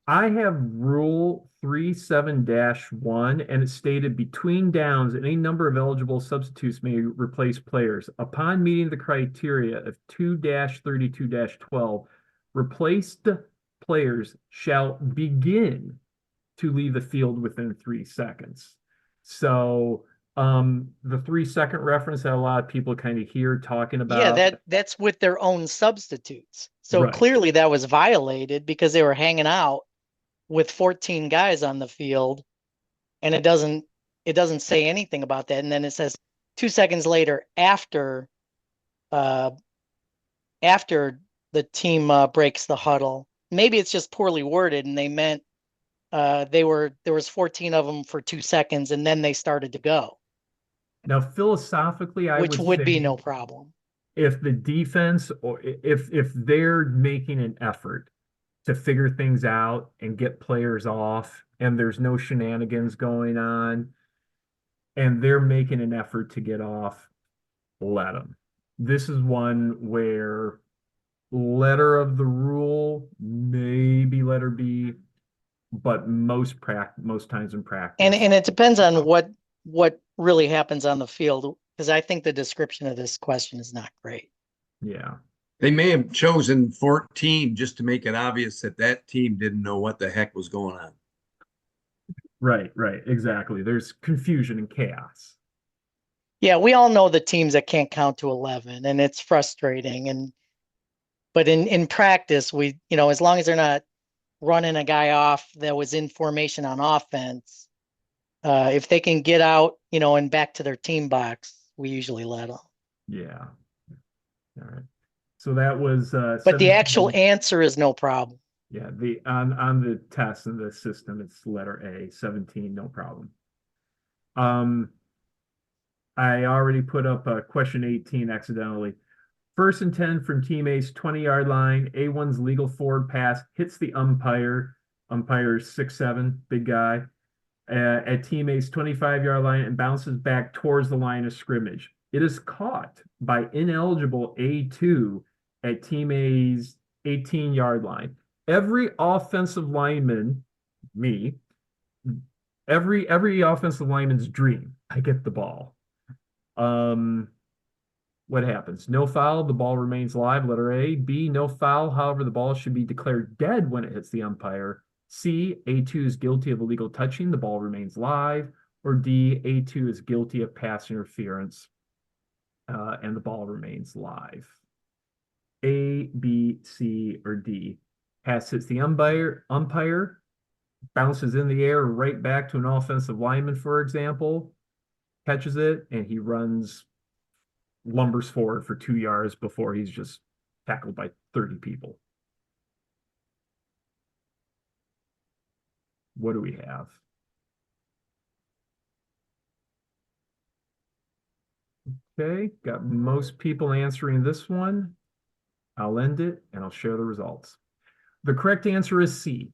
I have Rule 37-1, and it stated between downs, any number of eligible substitutes may replace players. Upon meeting the criteria of 2-32-12, replaced players shall begin to leave the field within 3 seconds. So the 3-second reference that a lot of people kind of hear talking about. Yeah, that's with their own substitutes. So Right. clearly that was violated because they were hanging out with 14 guys on the field, and it doesn't say anything about that. And then it says 2 seconds later after the team breaks the huddle. Maybe it's just poorly worded, and they meant there was 14 of them for 2 seconds, and then they started to go. Now, philosophically, I which would be no problem. If the defense, or if they're making an effort to figure things out and get players off, and there's no shenanigans going on, and they're making an effort to get off, let them. This is one where letter of the rule, maybe letter B, but most times in practice. And it depends on what really happens on the field, because I think the description of this question is not great. Yeah. They may have chosen 14 just to make it obvious that that team didn't know what the heck was going on. Right, exactly. There's confusion and chaos. Yeah, we all know the teams that can't count to 11, and it's frustrating. But in practice, we, as long as they're not running a guy off that was in formation on offense, if they can get out, and back to their team box, we usually let them. Yeah. All right. So that was but the actual answer is no problem. Yeah, on the test in the system, it's letter A, 17, no problem. I already put up question 18 accidentally. 1st and 10 from team A's 20-yard line. A1's legal forward pass hits the umpire. Umpire's 6'7", big guy. At team A's 25-yard line and bounces back towards the line of scrimmage. It is caught by ineligible A2 at team A's 18-yard line. Every offensive lineman, me, every offensive lineman's dream, I get the ball. What happens? No foul, the ball remains live, letter A. B, no foul, however, the ball should be declared dead when it hits the umpire. C, A2 is guilty of illegal touching, the ball remains live. Or D, A2 is guilty of pass interference, and the ball remains live. A, B, C, or D. Pass hits the umpire, bounces in the air right back to an offensive lineman, for example, catches it, and he lumbers forward for 2 yards before he's just tackled by 30 people. What do we have? Okay, got most people answering this one. I'll end it and I'll share the results. The correct answer is C.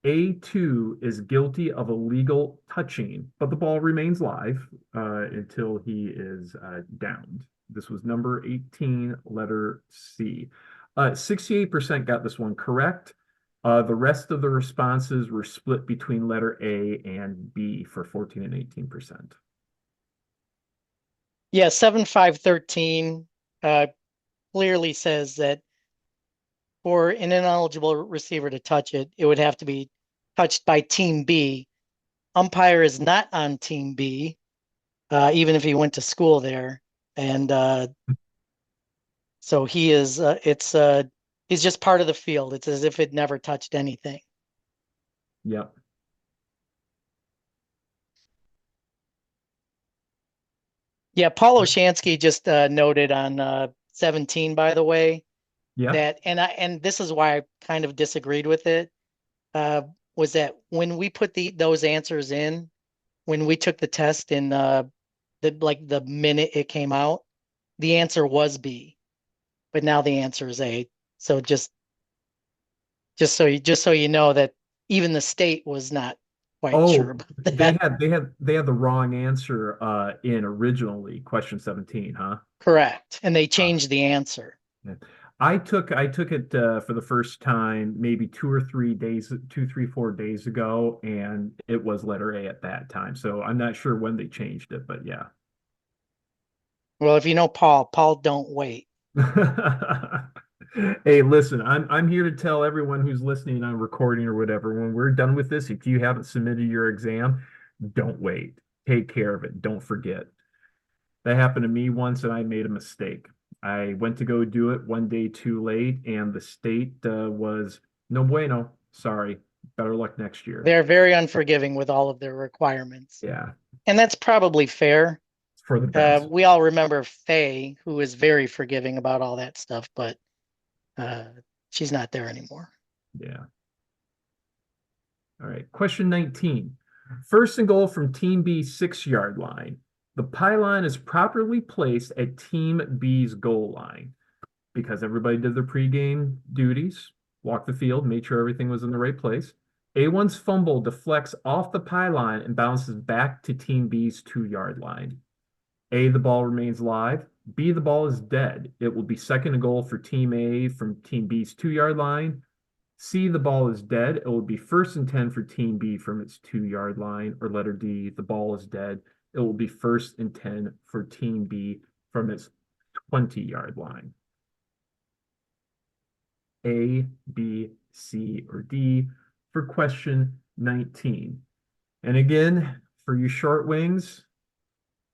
A2 is guilty of illegal touching, but the ball remains live until he is downed. This was number 18, letter C. 68% got this one correct. The rest of the responses were split between letter A and B for 14 and 18%. Yeah, 7513 clearly says that for an ineligible receiver to touch it, it would have to be touched by team B. Umpire is not on team B, even if he went to school there. And so he is, he's just part of the field. It's as if it never touched anything. Yep. Yeah, Paul Oshansky just noted on 17, by the way, Yeah. that, and this is why I kind of disagreed with it, was that when we put those answers in, when we took the test in the minute it came out, the answer was B, but now the answer is A. So just so you know that even the state was not quite sure Oh, about they that. had the wrong answer in originally question 17, huh? Correct. And they Ah, changed the answer. yeah. I took it for the first time maybe 2 or 3 days, 2, 3, 4 days ago, and it was letter A at that time. So I'm not sure when they changed it, but yeah. Well, if you know Paul don't wait. Hey, listen, I'm here to tell everyone who's listening on recording or whatever, when we're done with this, if you haven't submitted your exam, don't wait. Take care of it. Don't forget. That happened to me once and I made a mistake. I went to go do it one day too late, and the state was no bueno. Sorry. Better luck next year. They're very unforgiving with all of their requirements. Yeah, And that's probably fair. it's for the best. We all remember Faye, who is very forgiving about all that stuff, but she's not there anymore. Yeah. All right. Question 19. First and goal from Team B's 6-yard line. The pylon is properly placed at Team B's goal line because everybody did their pregame duties, walked the field, made sure everything was in the right place. A1's fumble deflects off the pylon and bounces back to Team B's 2-yard line. A, the ball remains live. B, the ball is dead. It will be second and goal for Team A from Team B's 2-yard line. C, the ball is dead. It will be first and 10 for Team B from its 2-yard line. Or letter D, the ball is dead. It will be first and 10 for Team B from its 20-yard line. A, B, C, or D for question 19. And again, for you short wings,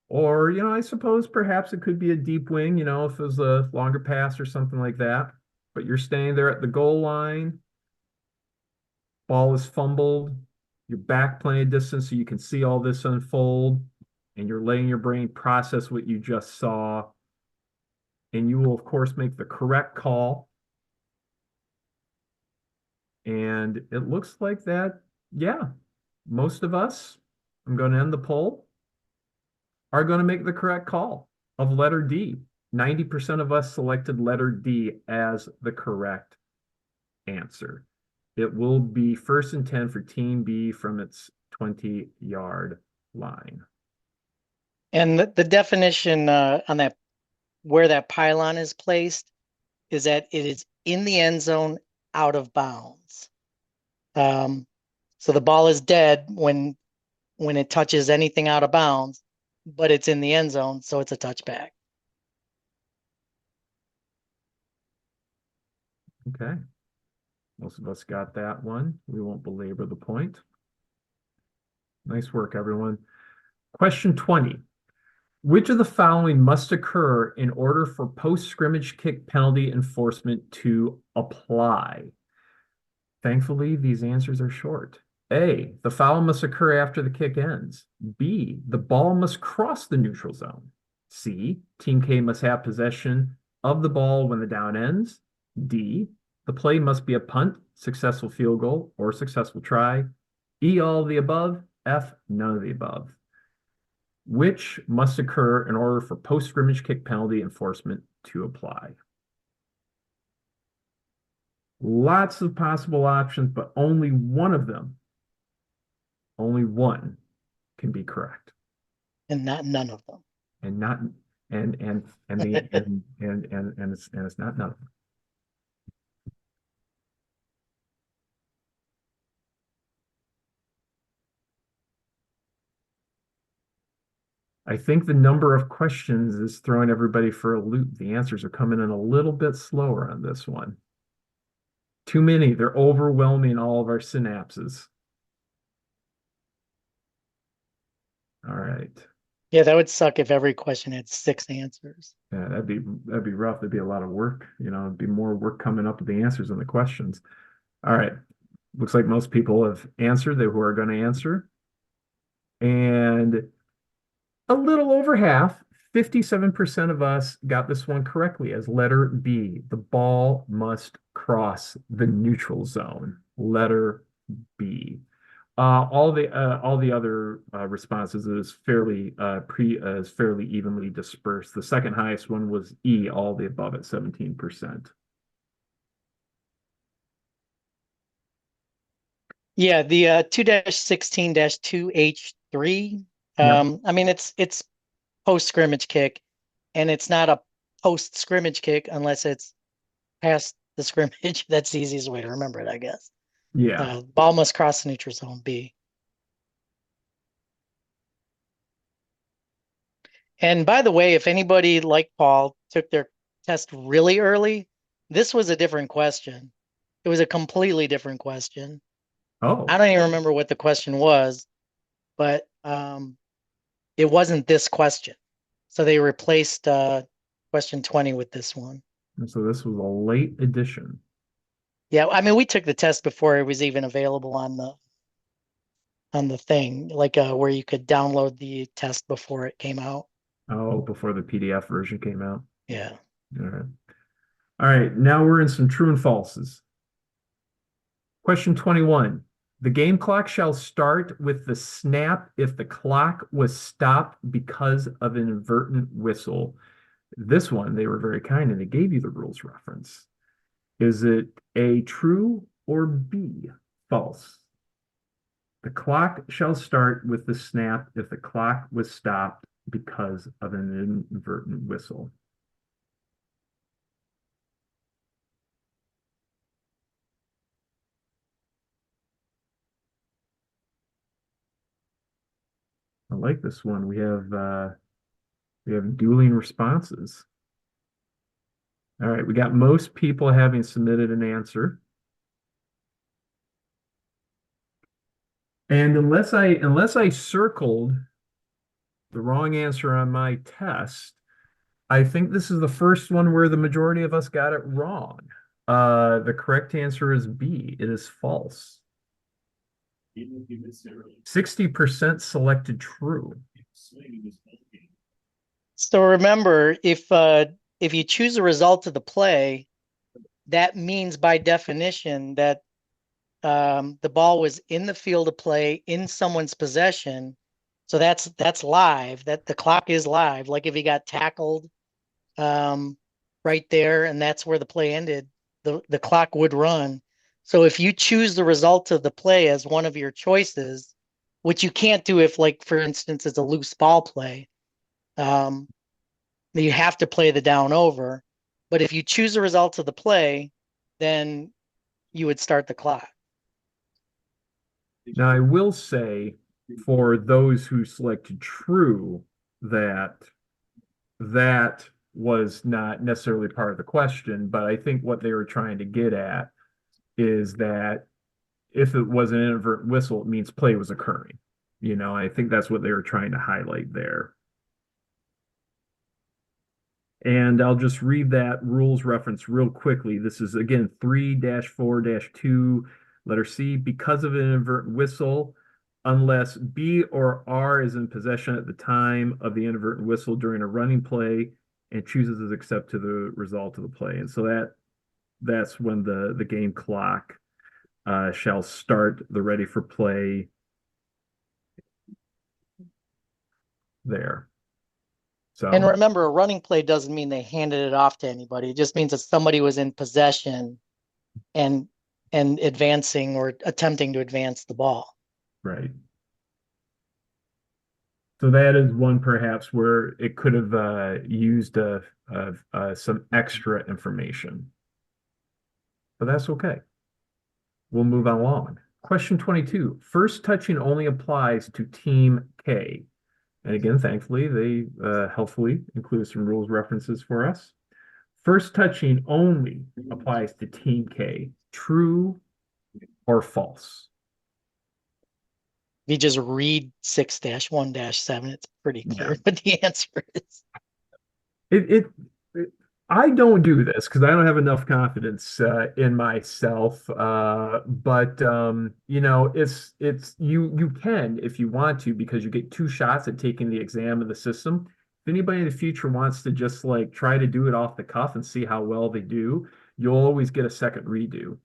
or, I suppose perhaps it could be a deep wing, if it was a longer pass or something like that. But you're staying there at the goal line. Ball is fumbled. You're back plenty of distance so you can see all this unfold. And you're letting your brain process what you just saw. And you will, of course, make the correct call. And it looks like that, yeah, most of us, I'm going to end the poll, are going to make the correct call of letter D. 90% of us selected letter D as the correct answer. It will be first and 10 for Team B from its 20-yard line. And the definition on that, where that pylon is placed, is that it is in the end zone, out of bounds. So the ball is dead when it touches anything out of bounds, but it's in the end zone, so it's a touchback. Okay. Most of us got that one. We won't belabor the point. Nice work, everyone. Question 20. Which of the following must occur in order for post-scrimmage kick penalty enforcement to apply? Thankfully, these answers are short. A, the foul must occur after the kick ends. B, the ball must cross the neutral zone. C, Team K must have possession of the ball when the down ends. D, the play must be a punt, successful field goal, or successful try. E, all of the above. F, none of the above. Which must occur in order for post-scrimmage kick penalty enforcement to apply? Lots of possible options, but only one of them, only one can be correct. And not none of them. And not and the and it's not none of them. I think the number of questions is throwing everybody for a loop. The answers are coming in a little bit slower on this one. Too many. They're overwhelming all of our synapses. All right. Yeah, that would suck if every question had 6 answers. Yeah, that'd be rough. There'd be a lot of work. It'd be more work coming up with the answers than the questions. All right. Looks like most people have answered who are going to answer. And a little over half, 57% of us got this one correctly as letter B. The ball must cross the neutral zone. Letter B. All the other responses is fairly evenly dispersed. The second highest one was E, all the above at 17%. Yeah, the 2-16-2H3. Yep. I mean it's post scrimmage kick, and it's not a post scrimmage kick unless it's past the scrimmage. That's the easiest way to remember it, I guess. Yeah. Ball must cross the neutral zone, B. And by the way, if anybody like Paul took their test really early, this was a different question. It was a completely different question. Oh, I don't even remember what the question was, but it wasn't this question. So they replaced question 20 with this one. so this was a late edition. Yeah, I mean we took the test before it was even available on the thing, like where you could download the test before it came out. Oh, before the PDF version came out. Yeah. All right. All right. Now we're in some true and falses. Question 21. The game clock shall start with the snap if the clock was stopped because of an inadvertent whistle. This one, they were very kind and they gave you the rules reference. Is it A, true, or B, false? The clock shall start with the snap if the clock was stopped because of an inadvertent whistle. I like this one. We have dueling responses. All right, we got most people having submitted an answer. And unless I circled the wrong answer on my test, I think this is the first one where the majority of us got it wrong. The correct answer is B. It is false. 60% selected true. So remember, if you choose a result of the play, that means by definition that the ball was in the field of play in someone's possession. So that's live. That the clock is live. Like if he got tackled right there and that's where the play ended, the clock would run. So if you choose the result of the play as one of your choices, which you can't do if, like, for instance, it's a loose ball play, you have to play the down over. But if you choose the result of the play, then you would start the clock. Now, I will say for those who selected true that that was not necessarily part of the question, but I think what they were trying to get at is that if it was an inadvertent whistle, it means play was occurring. I think that's what they were trying to highlight there. And I'll just read that rules reference real quickly. This is, again, 3-4-2, letter C, because of an inadvertent whistle, unless B or R is in possession at the time of the inadvertent whistle during a running play and chooses to accept to the result of the play. And so that's when the game clock shall start the ready for play there. So, And remember, a running play doesn't mean they handed it off to anybody. It just means that somebody was in possession and advancing or attempting to advance the ball. right. So that is one perhaps where it could have used some extra information. But that's okay. We'll move on along. Question 22. First touching only applies to Team K. And again, thankfully, they helpfully include some rules references for us. First touching only applies to Team K. True or false? If you just read 6-1-7, it's pretty clear what the answer is. I don't do this because I don't have enough confidence in myself. But it's you can if you want to, because you get two shots at taking the exam of the system. If anybody in the future wants to just like try to do it off the cuff and see how well they do, you'll always get a second redo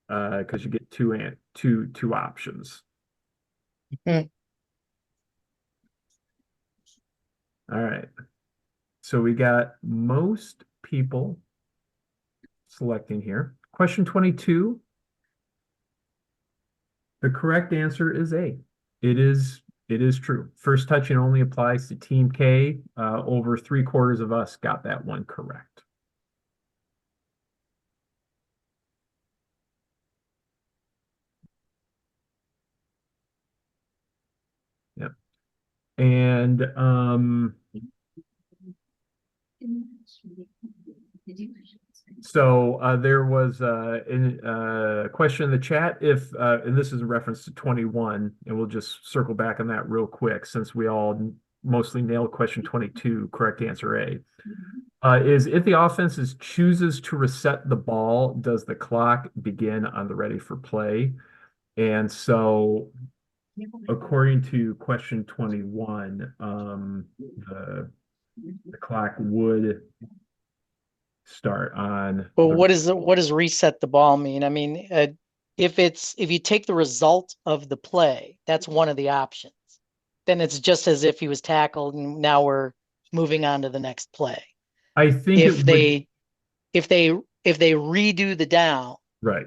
because you get two options. All right. So we got most people selecting here. Question 22. The correct answer is A. It is true. First touching only applies to Team K. Over 3/4 of us got that one correct. Yep. And so there was a question in the chat if, and this is a reference to 21, and we'll just circle back on that real quick since we all mostly nailed question 22, correct answer A. Is if the offense chooses to reset the ball, does the clock begin on the ready for play? And so according to question 21, the clock would start on. But what does reset the ball mean? I mean, if you take the result of the play, that's one of the options. Then it's just as if he was tackled, and now we're moving on to the next play. I think if they redo the down, right.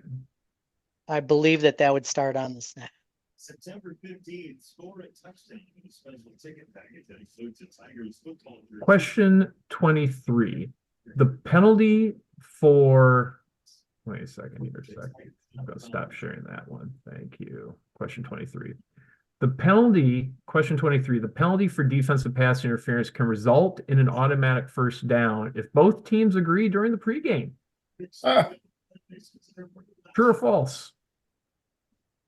I believe that would start on the snap. September 15th, score a touchdown in a special ticket package that includes a Tigers football jersey. Question 23. The penalty for, wait a second here, I'm going to stop sharing that one. Thank you. Question 23. Question 23, the penalty for defensive pass interference can result in an automatic first down if both teams agree during the pregame. True or false?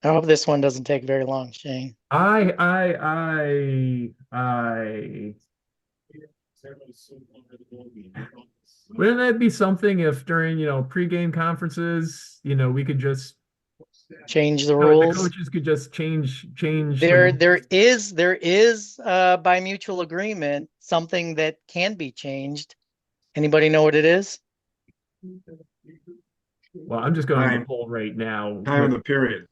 I hope this one doesn't take very long, Shane. Wouldn't that be something if during, pregame conferences, we could just change the rules? The coaches could just change. There is by mutual agreement something that can be changed. Anybody know what it is? Well, I'm just going to the poll right now. Time of the period.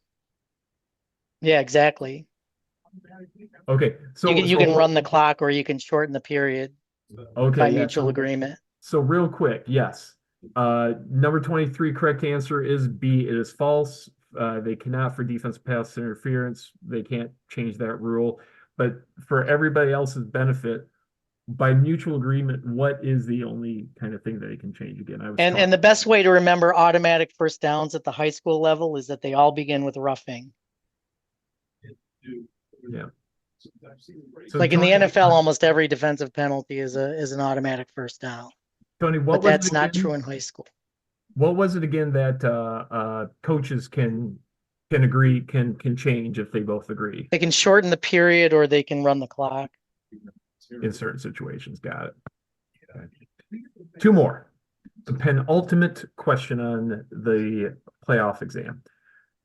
Yeah, exactly. Okay, so you can run the clock or you can shorten the period. Okay, by mutual agreement. So real quick, yes. Number 23, correct answer is B. It is false. They cannot for defensive pass interference. They can't change that rule. But for everybody else's benefit, by mutual agreement, what is the only kind of thing that they can change again? And the best way to remember automatic first downs at the high school level is that they all begin with roughing. Yeah. So like Tony, in the NFL, almost every defensive penalty is an automatic first down. Tony, but that's not true in high school. What was it again that coaches can change if they both agree? They can shorten the period or they can run the clock. In certain situations, got it. Okay. Two more. The penultimate question on the playoff exam.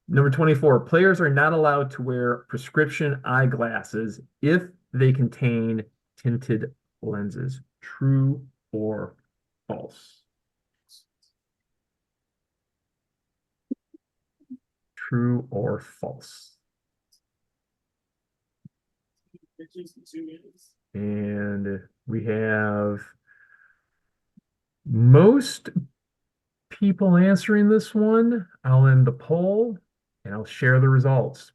Number 24, players are not allowed to wear prescription eyeglasses if they contain tinted lenses. True or false? True or false? And we have most people answering this one. I'll end the poll and I'll share the results.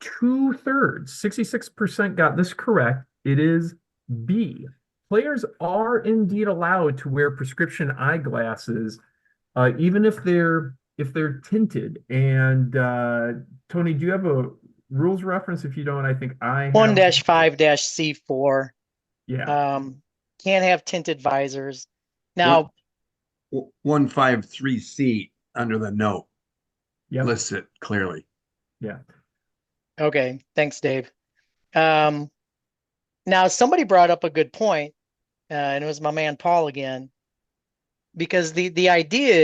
2/3, 66% got this correct. It is B. Players are indeed allowed to wear prescription eyeglasses, even if they're tinted. And Tony, do you have a rules reference? If you don't, I think I have 1-5-C4. Yeah. Can't have tinted visors. Now 153C under the note. Yep. Lists it clearly. Yeah. Okay. Thanks, Dave. Now somebody brought up a good point, and it was my man Paul again, because the idea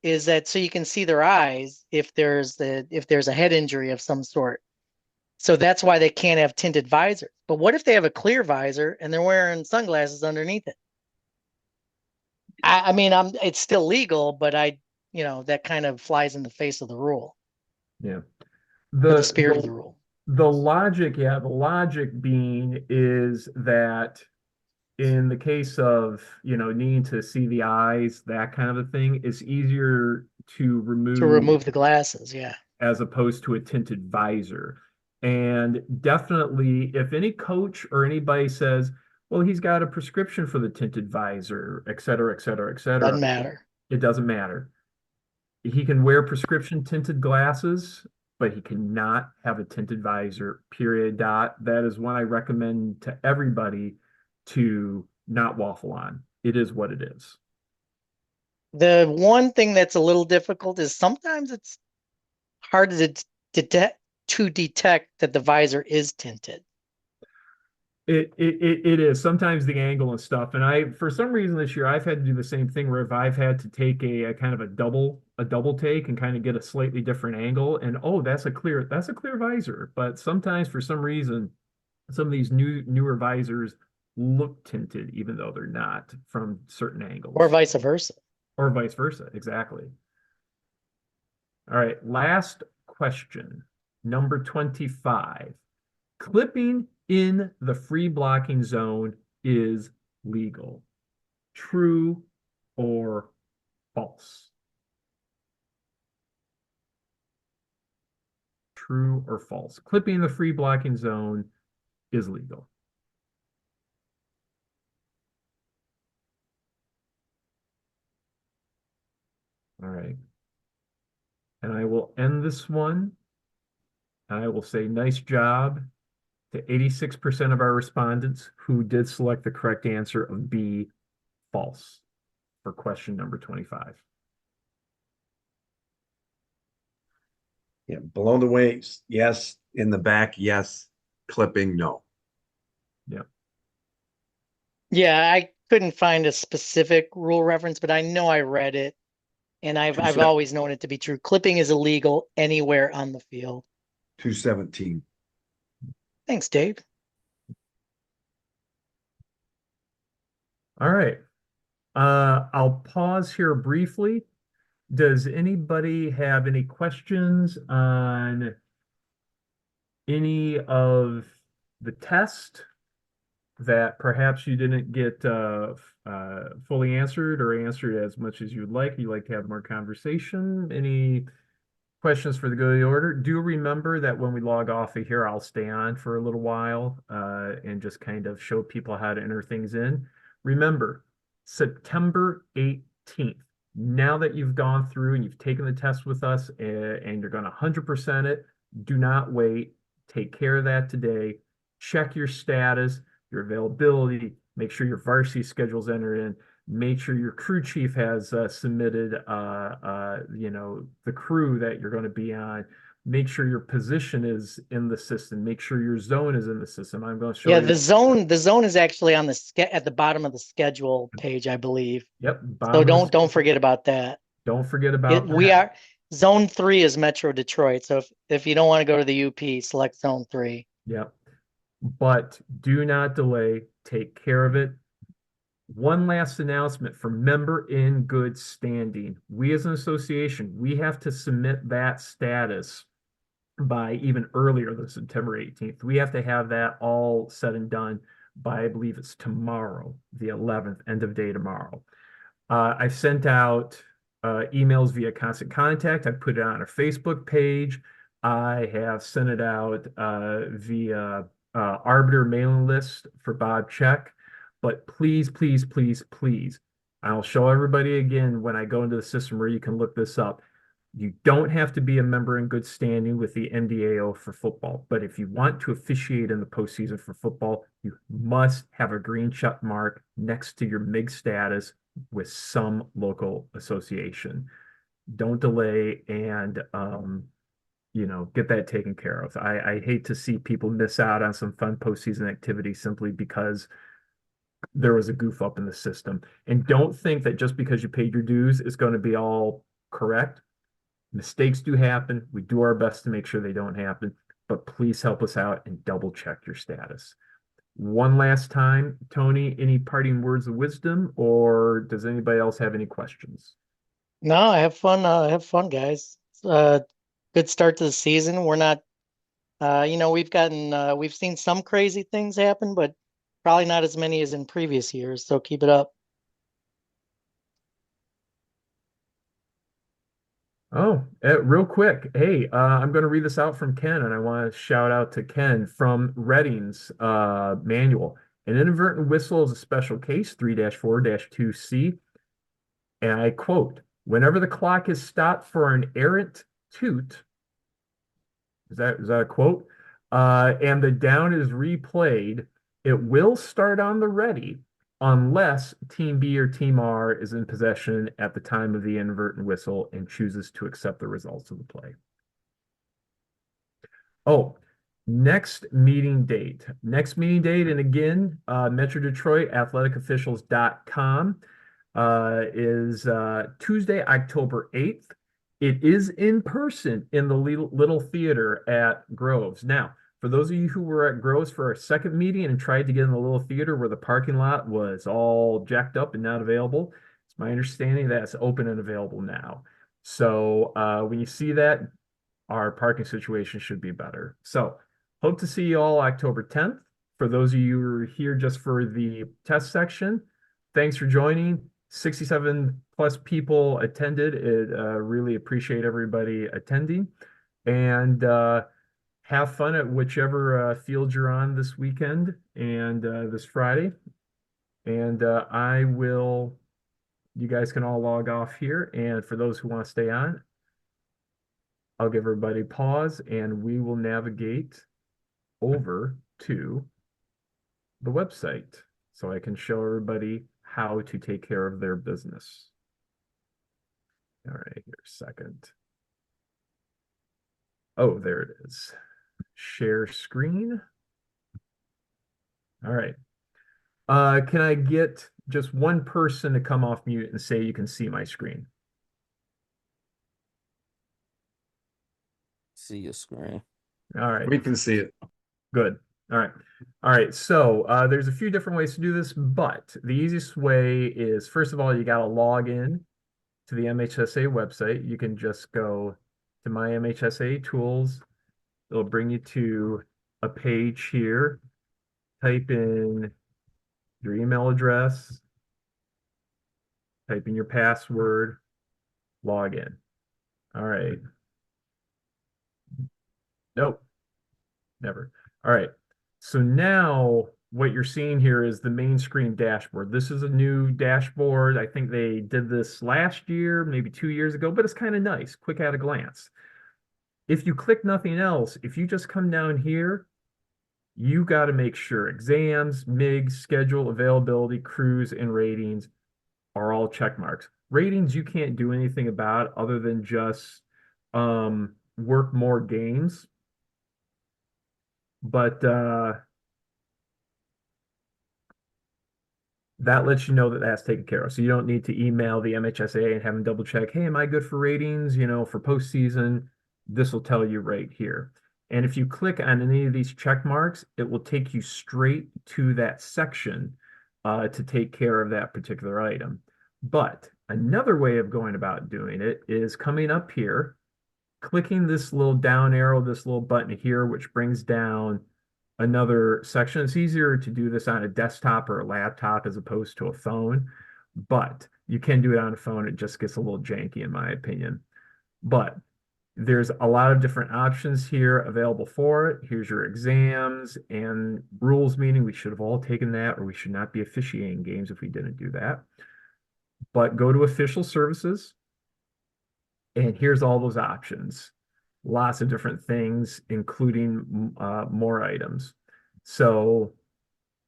is that so you can see their eyes if there's a head injury of some sort. So that's why they can't have tinted visors. But what if they have a clear visor and they're wearing sunglasses underneath it? I mean, it's still legal, but that kind of flies in the face of the rule. Yeah. The spirit of the rule. The logic, yeah, the logic being is that in the case of, needing to see the eyes, that kind of a thing, it's easier to To remove remove the glasses, yeah. as opposed to a tinted visor. And definitely, if any coach or anybody says, well, he's got a prescription for the tinted visor, et cetera, et cetera, et cetera, Doesn't matter. it doesn't matter. He can wear prescription tinted glasses, but he cannot have a tinted visor, period. Dot. That is one I recommend to everybody to not waffle on. It is what it is. The one thing that's a little difficult is sometimes it's hard to detect that the visor is tinted. It is sometimes the angle and stuff. And for some reason this year, I've had to do the same thing where if I've had to take a kind of a double take and kind of get a slightly different angle, and oh, that's a clear visor. But sometimes for some reason, some of these newer visors look tinted, even though they're not from certain angles. Or vice versa. Or vice versa, exactly. All right, last question, number 25. Clipping in the free blocking zone is legal. True or false? True or false? Clipping in the free blocking zone is legal. All right. And I will end this one. I will say nice job to 86% of our respondents who did select the correct answer of B, false, for question number 25. Yeah, below the waist, yes. In the back, yes. Clipping, no. Yeah. Yeah, I couldn't find a specific rule reference, but I know I read it, and I've always known it to be true. Clipping is illegal anywhere on the field. 217. Thanks, Dave. All right. I'll pause here briefly. Does anybody have any questions on any of the test that perhaps you didn't get fully answered or answered as much as you'd like? You'd like to have more conversation? Any questions for the go of the order? Do remember that when we log off of here, I'll stay on for a little while and just kind of show people how to enter things in. Remember, September 18th. Now that you've gone through and you've taken the test with us and you're going to 100% it, do not wait. Take care of that today. Check your status, your availability, make sure your varsity schedule's entered in, make sure your crew chief has submitted the crew that you're going to be on, make sure your position is in the system, make sure your zone is in the system. I'm going to show Yeah, you. the zone is actually on at the bottom of the schedule page, I believe. Yep. So don't forget about that. Don't forget about We that. are zone 3 is Metro Detroit. So if you don't want to go to the UP, select zone 3. Yep. But do not delay. Take care of it. One last announcement for member in good standing. We as an association, we have to submit that status by even earlier than September 18th. We have to have that all said and done by, I believe it's tomorrow, the 11th, end of day tomorrow. I've sent out emails via Constant Contact. I put it on our Facebook page. I have sent it out via Arbiter mailing list for Bob Check. But please, please, please, please, I'll show everybody again when I go into the system where you can look this up. You don't have to be a member in good standing with the MDAO for football. But if you want to officiate in the postseason for football, you must have a green check mark next to your MIG status with some local association. Don't delay and get that taken care of. I hate to see people miss out on some fun postseason activity simply because there was a goof up in the system. And don't think that just because you paid your dues is going to be all correct. Mistakes do happen. We do our best to make sure they don't happen, but please help us out and double check your status. One last time, Tony, any parting words of wisdom, or does anybody else have any questions? No, have fun, guys. Good start to the season. We're not We've seen some crazy things happen, but probably not as many as in previous years. So keep it up. Oh, real quick. Hey, I'm going to read this out from Ken, and I want to shout out to Ken from Redding's manual. An inadvertent whistle is a special case, 3-4-2C. And I quote, whenever the clock is stopped for an errant toot, is that a quote? And the down is replayed, it will start on the ready unless Team B or Team R is in possession at the time of the inadvertent whistle and chooses to accept the results of the play. Oh, next meeting date. Next meeting date, and again, Metro Detroit athleticofficials.com is Tuesday, October 8th. It is in person in the Little Theater at Groves. Now, for those of you who were at Groves for our second meeting and tried to get in the Little Theater where the parking lot was all jacked up and not available, it's my understanding that it's open and available now. So when you see that, our parking situation should be better. So hope to see you all October 10th. For those of you who are here just for the test section, thanks for joining. 67 plus people attended. It really appreciate everybody attending, and have fun at whichever field you're on this weekend and this Friday. And you guys can all log off here. And for those who want to stay on, I'll give everybody pause and we will navigate over to the website so I can show everybody how to take care of their business. All right, here a second. Oh, there it is. Share screen. All right. Can I get just one person to come off mute and say you can see my screen? See your screen. All right. We can see it. Good. All right. All right. So there's a few different ways to do this, but the easiest way is, first of all, you got to log in to the MHSA website. You can just go to My MHSA Tools. It'll bring you to a page here. Type in your email address, type in your password, log in. All right. Nope. Never. All right. So now what you're seeing here is the main screen dashboard. This is a new dashboard. I think they did this last year, maybe 2 years ago, but it's kind of nice, quick at a glance. If you click nothing else, if you just come down here, you got to make sure exams, MIGs, schedule, availability, crews, and ratings are all check marks. Ratings you can't do anything about other than just work more games. But that lets you know that that's taken care of. So you don't need to email the MHSA and have them double check, hey, am I good for ratings, for postseason? This will tell you right here. And if you click on any of these check marks, it will take you straight to that section to take care of that particular item. But another way of going about doing it is coming up here, clicking this little down arrow, this little button here, which brings down another section. It's easier to do this on a desktop or a laptop as opposed to a phone, but you can do it on a phone. It just gets a little janky in my opinion. But there's a lot of different options here available for it. Here's your exams and rules meeting. We should have all taken that, or we should not be officiating games if we didn't do that. But go to official services, and here's all those options. Lots of different things, including more items. So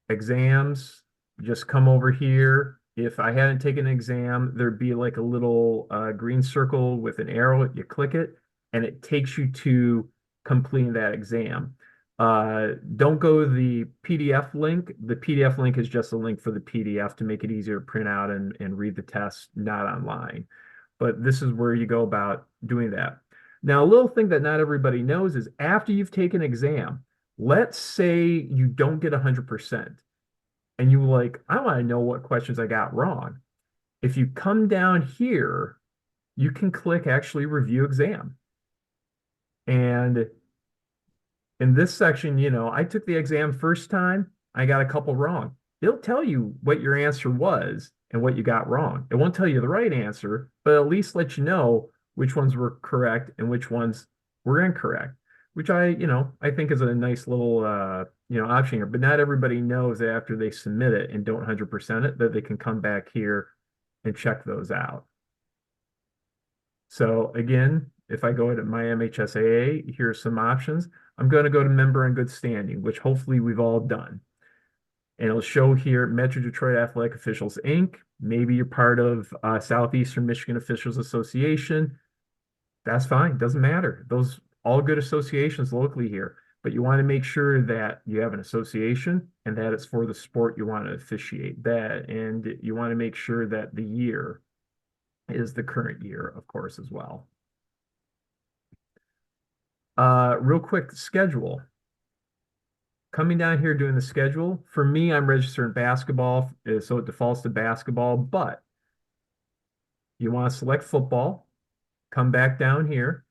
exams, just come over here. If I hadn't taken an exam, there'd be like a little green circle with an arrow. You click it, and it takes you to completing that exam. Don't go to the PDF link. The PDF link is just a link for the PDF to make it easier to print out and read the test, not online. But this is where you go about doing that. Now, a little thing that not everybody knows is after you've taken an exam, let's say you don't get 100%, and you like, I want to know what questions I got wrong. If you come down here, you can click actually review exam. And In this section, I took the exam first time, I got a couple wrong. It'll tell you what your answer was and what you got wrong. It won't tell you the right answer, but at least let you know which ones were correct and which ones were incorrect, which I think is a nice little option here. But not everybody knows that after they submit it and don't 100% it, that they can come back here and check those out. So again, if I go to my MHSAA, here's some options. I'm going to go to member in good standing, which hopefully we've all done. And it'll show here Metro Detroit Athletic Officials, Inc. Maybe you're part of Southeastern Michigan Officials Association. That's fine. Doesn't matter. Those all good associations locally here. But you want to make sure that you have an association and that it's for the sport you want to officiate that. And you want to make sure that the year is the current year, of course, as well. Real quick, schedule. Coming down here doing the schedule. For me, I'm registered in basketball, so it defaults to basketball, but you want to select football, come back down here,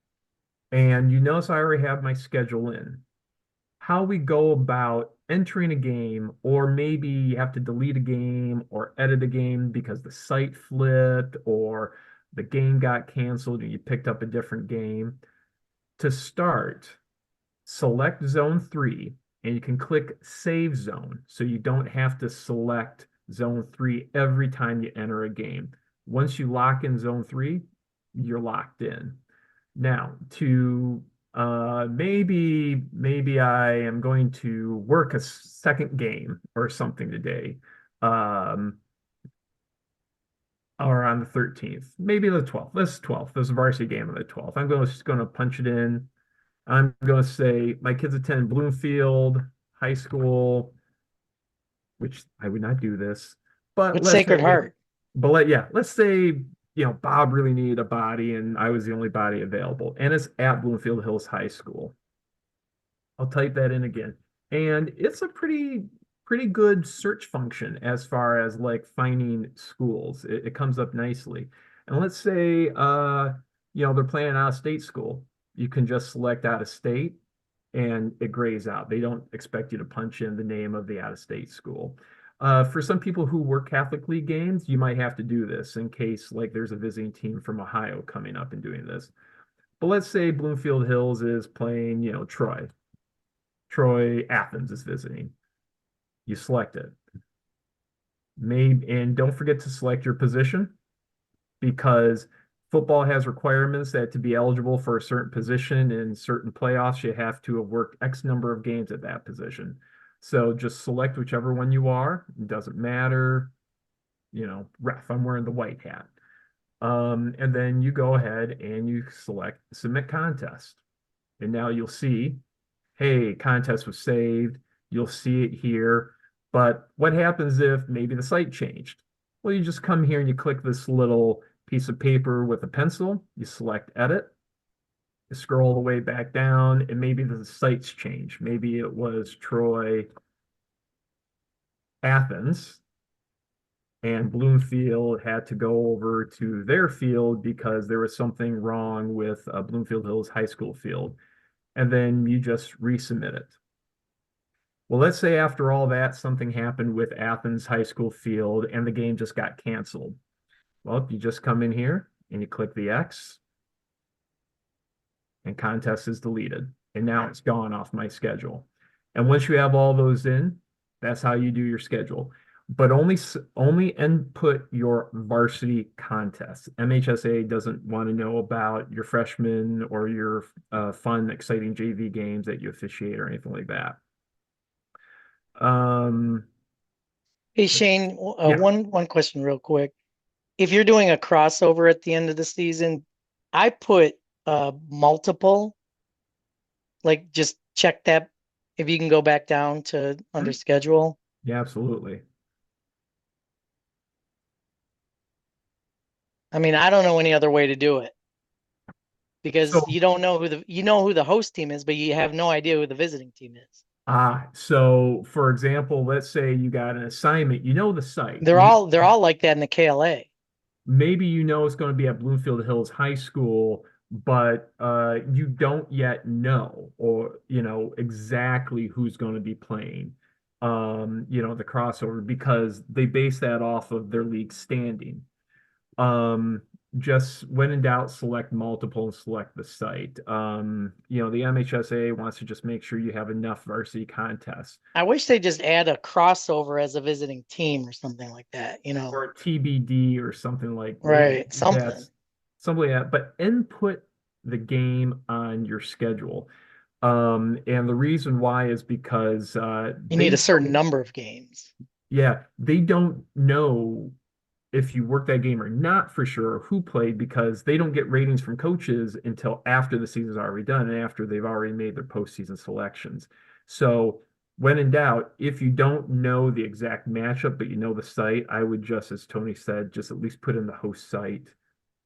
and you notice I already have my schedule in. How we go about entering a game, or maybe you have to delete a game or edit a game because the site flipped or the game got canceled and you picked up a different game. To start, select zone 3 and you can click save zone so you don't have to select zone 3 every time you enter a game. Once you lock in zone 3, you're locked in. Now, to maybe I am going to work a second game or something today, or on the 13th, maybe the 12th. This 12th, there's a varsity game on the 12th. I'm just going to punch it in. I'm going to say my kids attend Bloomfield High School, which I would not do this, but With let's Sacred say, Heart. let's say, Bob really needed a body and I was the only body available, and it's at Bloomfield Hills High School. I'll type that in again. And it's a pretty good search function as far as like finding schools. It comes up nicely. And let's say they're playing out of state school. You can just select out of state and it grays out. They don't expect you to punch in the name of the out of state school. For some people who work Catholic League games, you might have to do this in case like there's a visiting team from Ohio coming up and doing this. But let's say Bloomfield Hills is playing, Troy. Athens is visiting. You select it. And don't forget to select your position, because football has requirements that to be eligible for a certain position in certain playoffs, you have to have worked X number of games at that position. So just select whichever one you are. It doesn't matter. Ref, I'm wearing the white hat. And then you go ahead and you select submit contest. And now you'll see, hey, contest was saved. You'll see it here. But what happens if maybe the site changed? Well, you just come here and you click this little piece of paper with a pencil. You select edit. You scroll the way back down, and maybe the sites change. Maybe it was Troy, Athens, and Bloomfield had to go over to their field because there was something wrong with Bloomfield Hills High School field. And then you just resubmit it. Well, let's say after all that, something happened with Athens High School field and the game just got canceled. Well, you just come in here and you click the X and contest is deleted. And now it's gone off my schedule. And once you have all those in, that's how you do your schedule. But only input your varsity contests. MHSA doesn't want to know about your freshmen or your fun, exciting JV games that you officiate or anything like that. Hey, Shane, Yeah. one question real quick. If you're doing a crossover at the end of the season, I put multiple, like just check that if you can go back down to under schedule. Yeah, absolutely. I mean, I don't know any other way to do it because So- you don't know who the host team is, but you have no idea who the visiting team is. So for example, let's say you got an assignment, the site. They're all like that in the KLA. Maybe it's going to be at Bloomfield Hills High School, but you don't yet know, or exactly who's going to be playing. The crossover, because they base that off of their league standing. Just when in doubt, select multiple and select the site. The MHSA wants to just make sure you have enough varsity contests. I wish they just add a crossover as a visiting team or something like that, Or a TBD or something like Right, something. that's something like that. But input the game on your schedule. And the reason why is because You need a certain number of games. yeah, they don't know if you work that game or not for sure, who played, because they don't get ratings from coaches until after the season's already done and after they've already made their postseason selections. So when in doubt, if you don't know the exact matchup, but you know the site, I would just, as Tony said, just at least put in the host site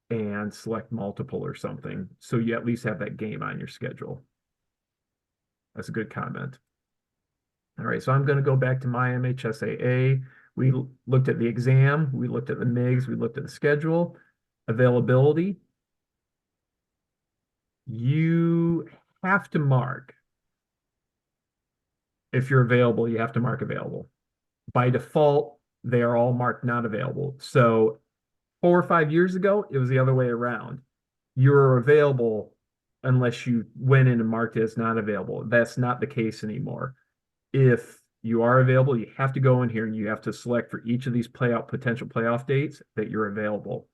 and select multiple or something. So you at least have that game on your schedule. That's a good comment. All right, so I'm going to go back to my MHSAA. We looked at the exam, we looked at the MIGs, we looked at the schedule, availability. You have to mark, if you're available, you have to mark available. By default, they are all marked not available. So 4 or 5 years ago, it was the other way around. You were available unless you went in and marked it as not available. That's not the case anymore. If you are available, you have to go in here and you have to select for each of these potential playoff dates that you're available.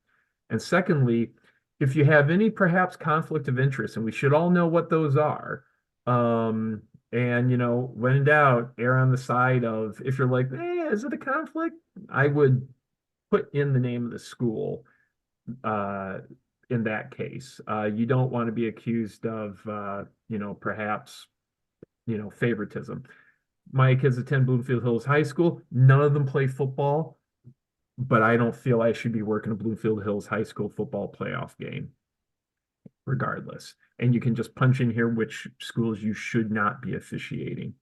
And secondly, if you have any perhaps conflict of interest, and we should all know what those are, and when in doubt, err on the side of, if you're like, is it a conflict? I would put in the name of the school in that case. You don't want to be accused of perhaps favoritism. My kids attend Bloomfield Hills High School. None of them play football, but I don't feel I should be working a Bloomfield Hills High School football playoff game regardless. And you can just punch in here which schools you should not be officiating.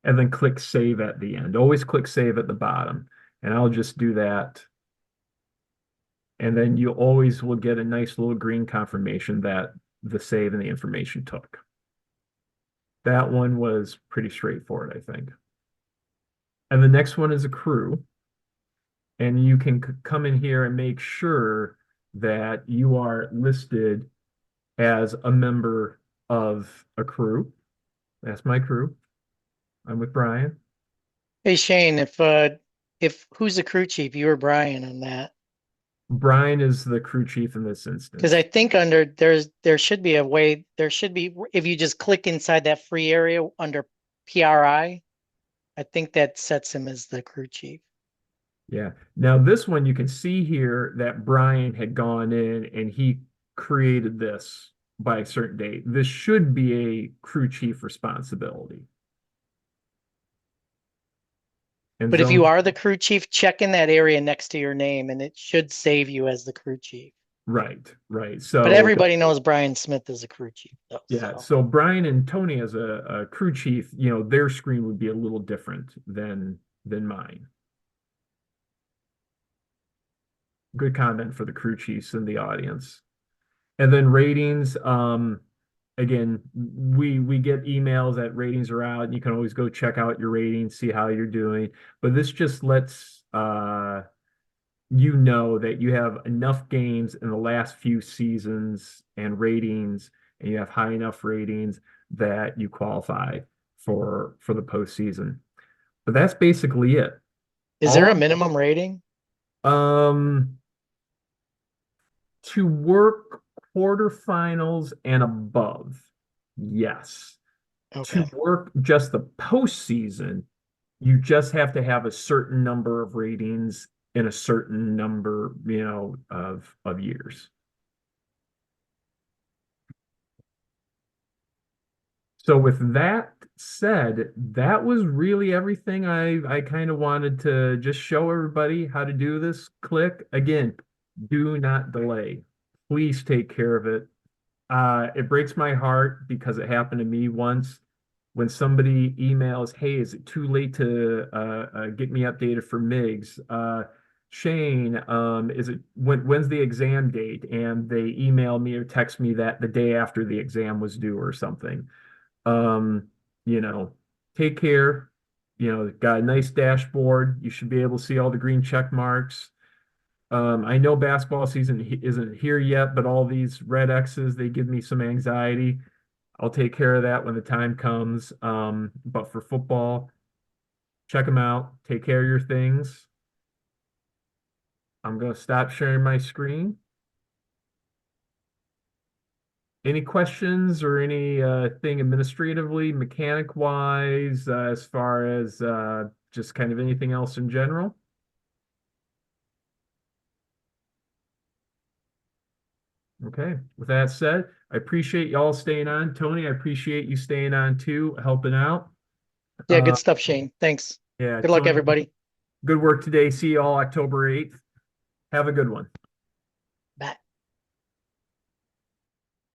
And then click save at the end. Always click save at the bottom. And I'll just do that. And then you always will get a nice little green confirmation that the save and the information took. That one was pretty straightforward, I think. And the next one is accrue. And you can come in here and make sure that you are listed as a member of a crew. That's my crew. I'm with Brian. Hey Shane, if who's the crew chief, you or Brian on that? Brian is the crew chief in this instance. Because I think there should be a way, if you just click inside that free area under PRI, I think that sets him as the crew chief. Yeah. Now this one, you can see here that Brian had gone in and he created this by a certain date. This should be a crew chief responsibility. But if you are the crew chief, check in that area next to your name and it should save you as the crew chief. Right. So, but everybody knows Brian Smith is a crew chief, though. Yeah. So Brian and Tony as a crew chief, their screen would be a little different than mine. Good comment for the crew chiefs in the audience. And then ratings. Again, we get emails that ratings are out, and you can always go check out your ratings, see how you're doing. But this just lets that you have enough games in the last few seasons and ratings, and you have high enough ratings that you qualify for the postseason. But that's basically it. Is there a minimum rating? To work quarterfinals and above, yes. Okay. To work just the postseason, you just have to have a certain number of ratings in a certain number, of years. So with that said, that was really everything I kind of wanted to just show everybody how to do this. Click again. Do not delay. Please take care of it. It breaks my heart because it happened to me once when somebody emails, hey, is it too late to get me updated for MIGs? Shane, when's the exam date? And they email me or text me that the day after the exam was due or something. Um, you know, take care. Got a nice dashboard. You should be able to see all the green check marks. I know basketball season isn't here yet, but all these red X's, they give me some anxiety. I'll take care of that when the time comes. But for football, check them out. Take care of your things. I'm going to stop sharing my screen. Any questions or any thing administratively, mechanic wise, as far as just kind of anything else in general? Okay, with that said, I appreciate y'all staying on. Tony, I appreciate you staying on too, helping out. Yeah, good stuff, Shane. Thanks. Yeah, Good luck, Tony, everybody. good work today. See you all October 8th. Have a good one.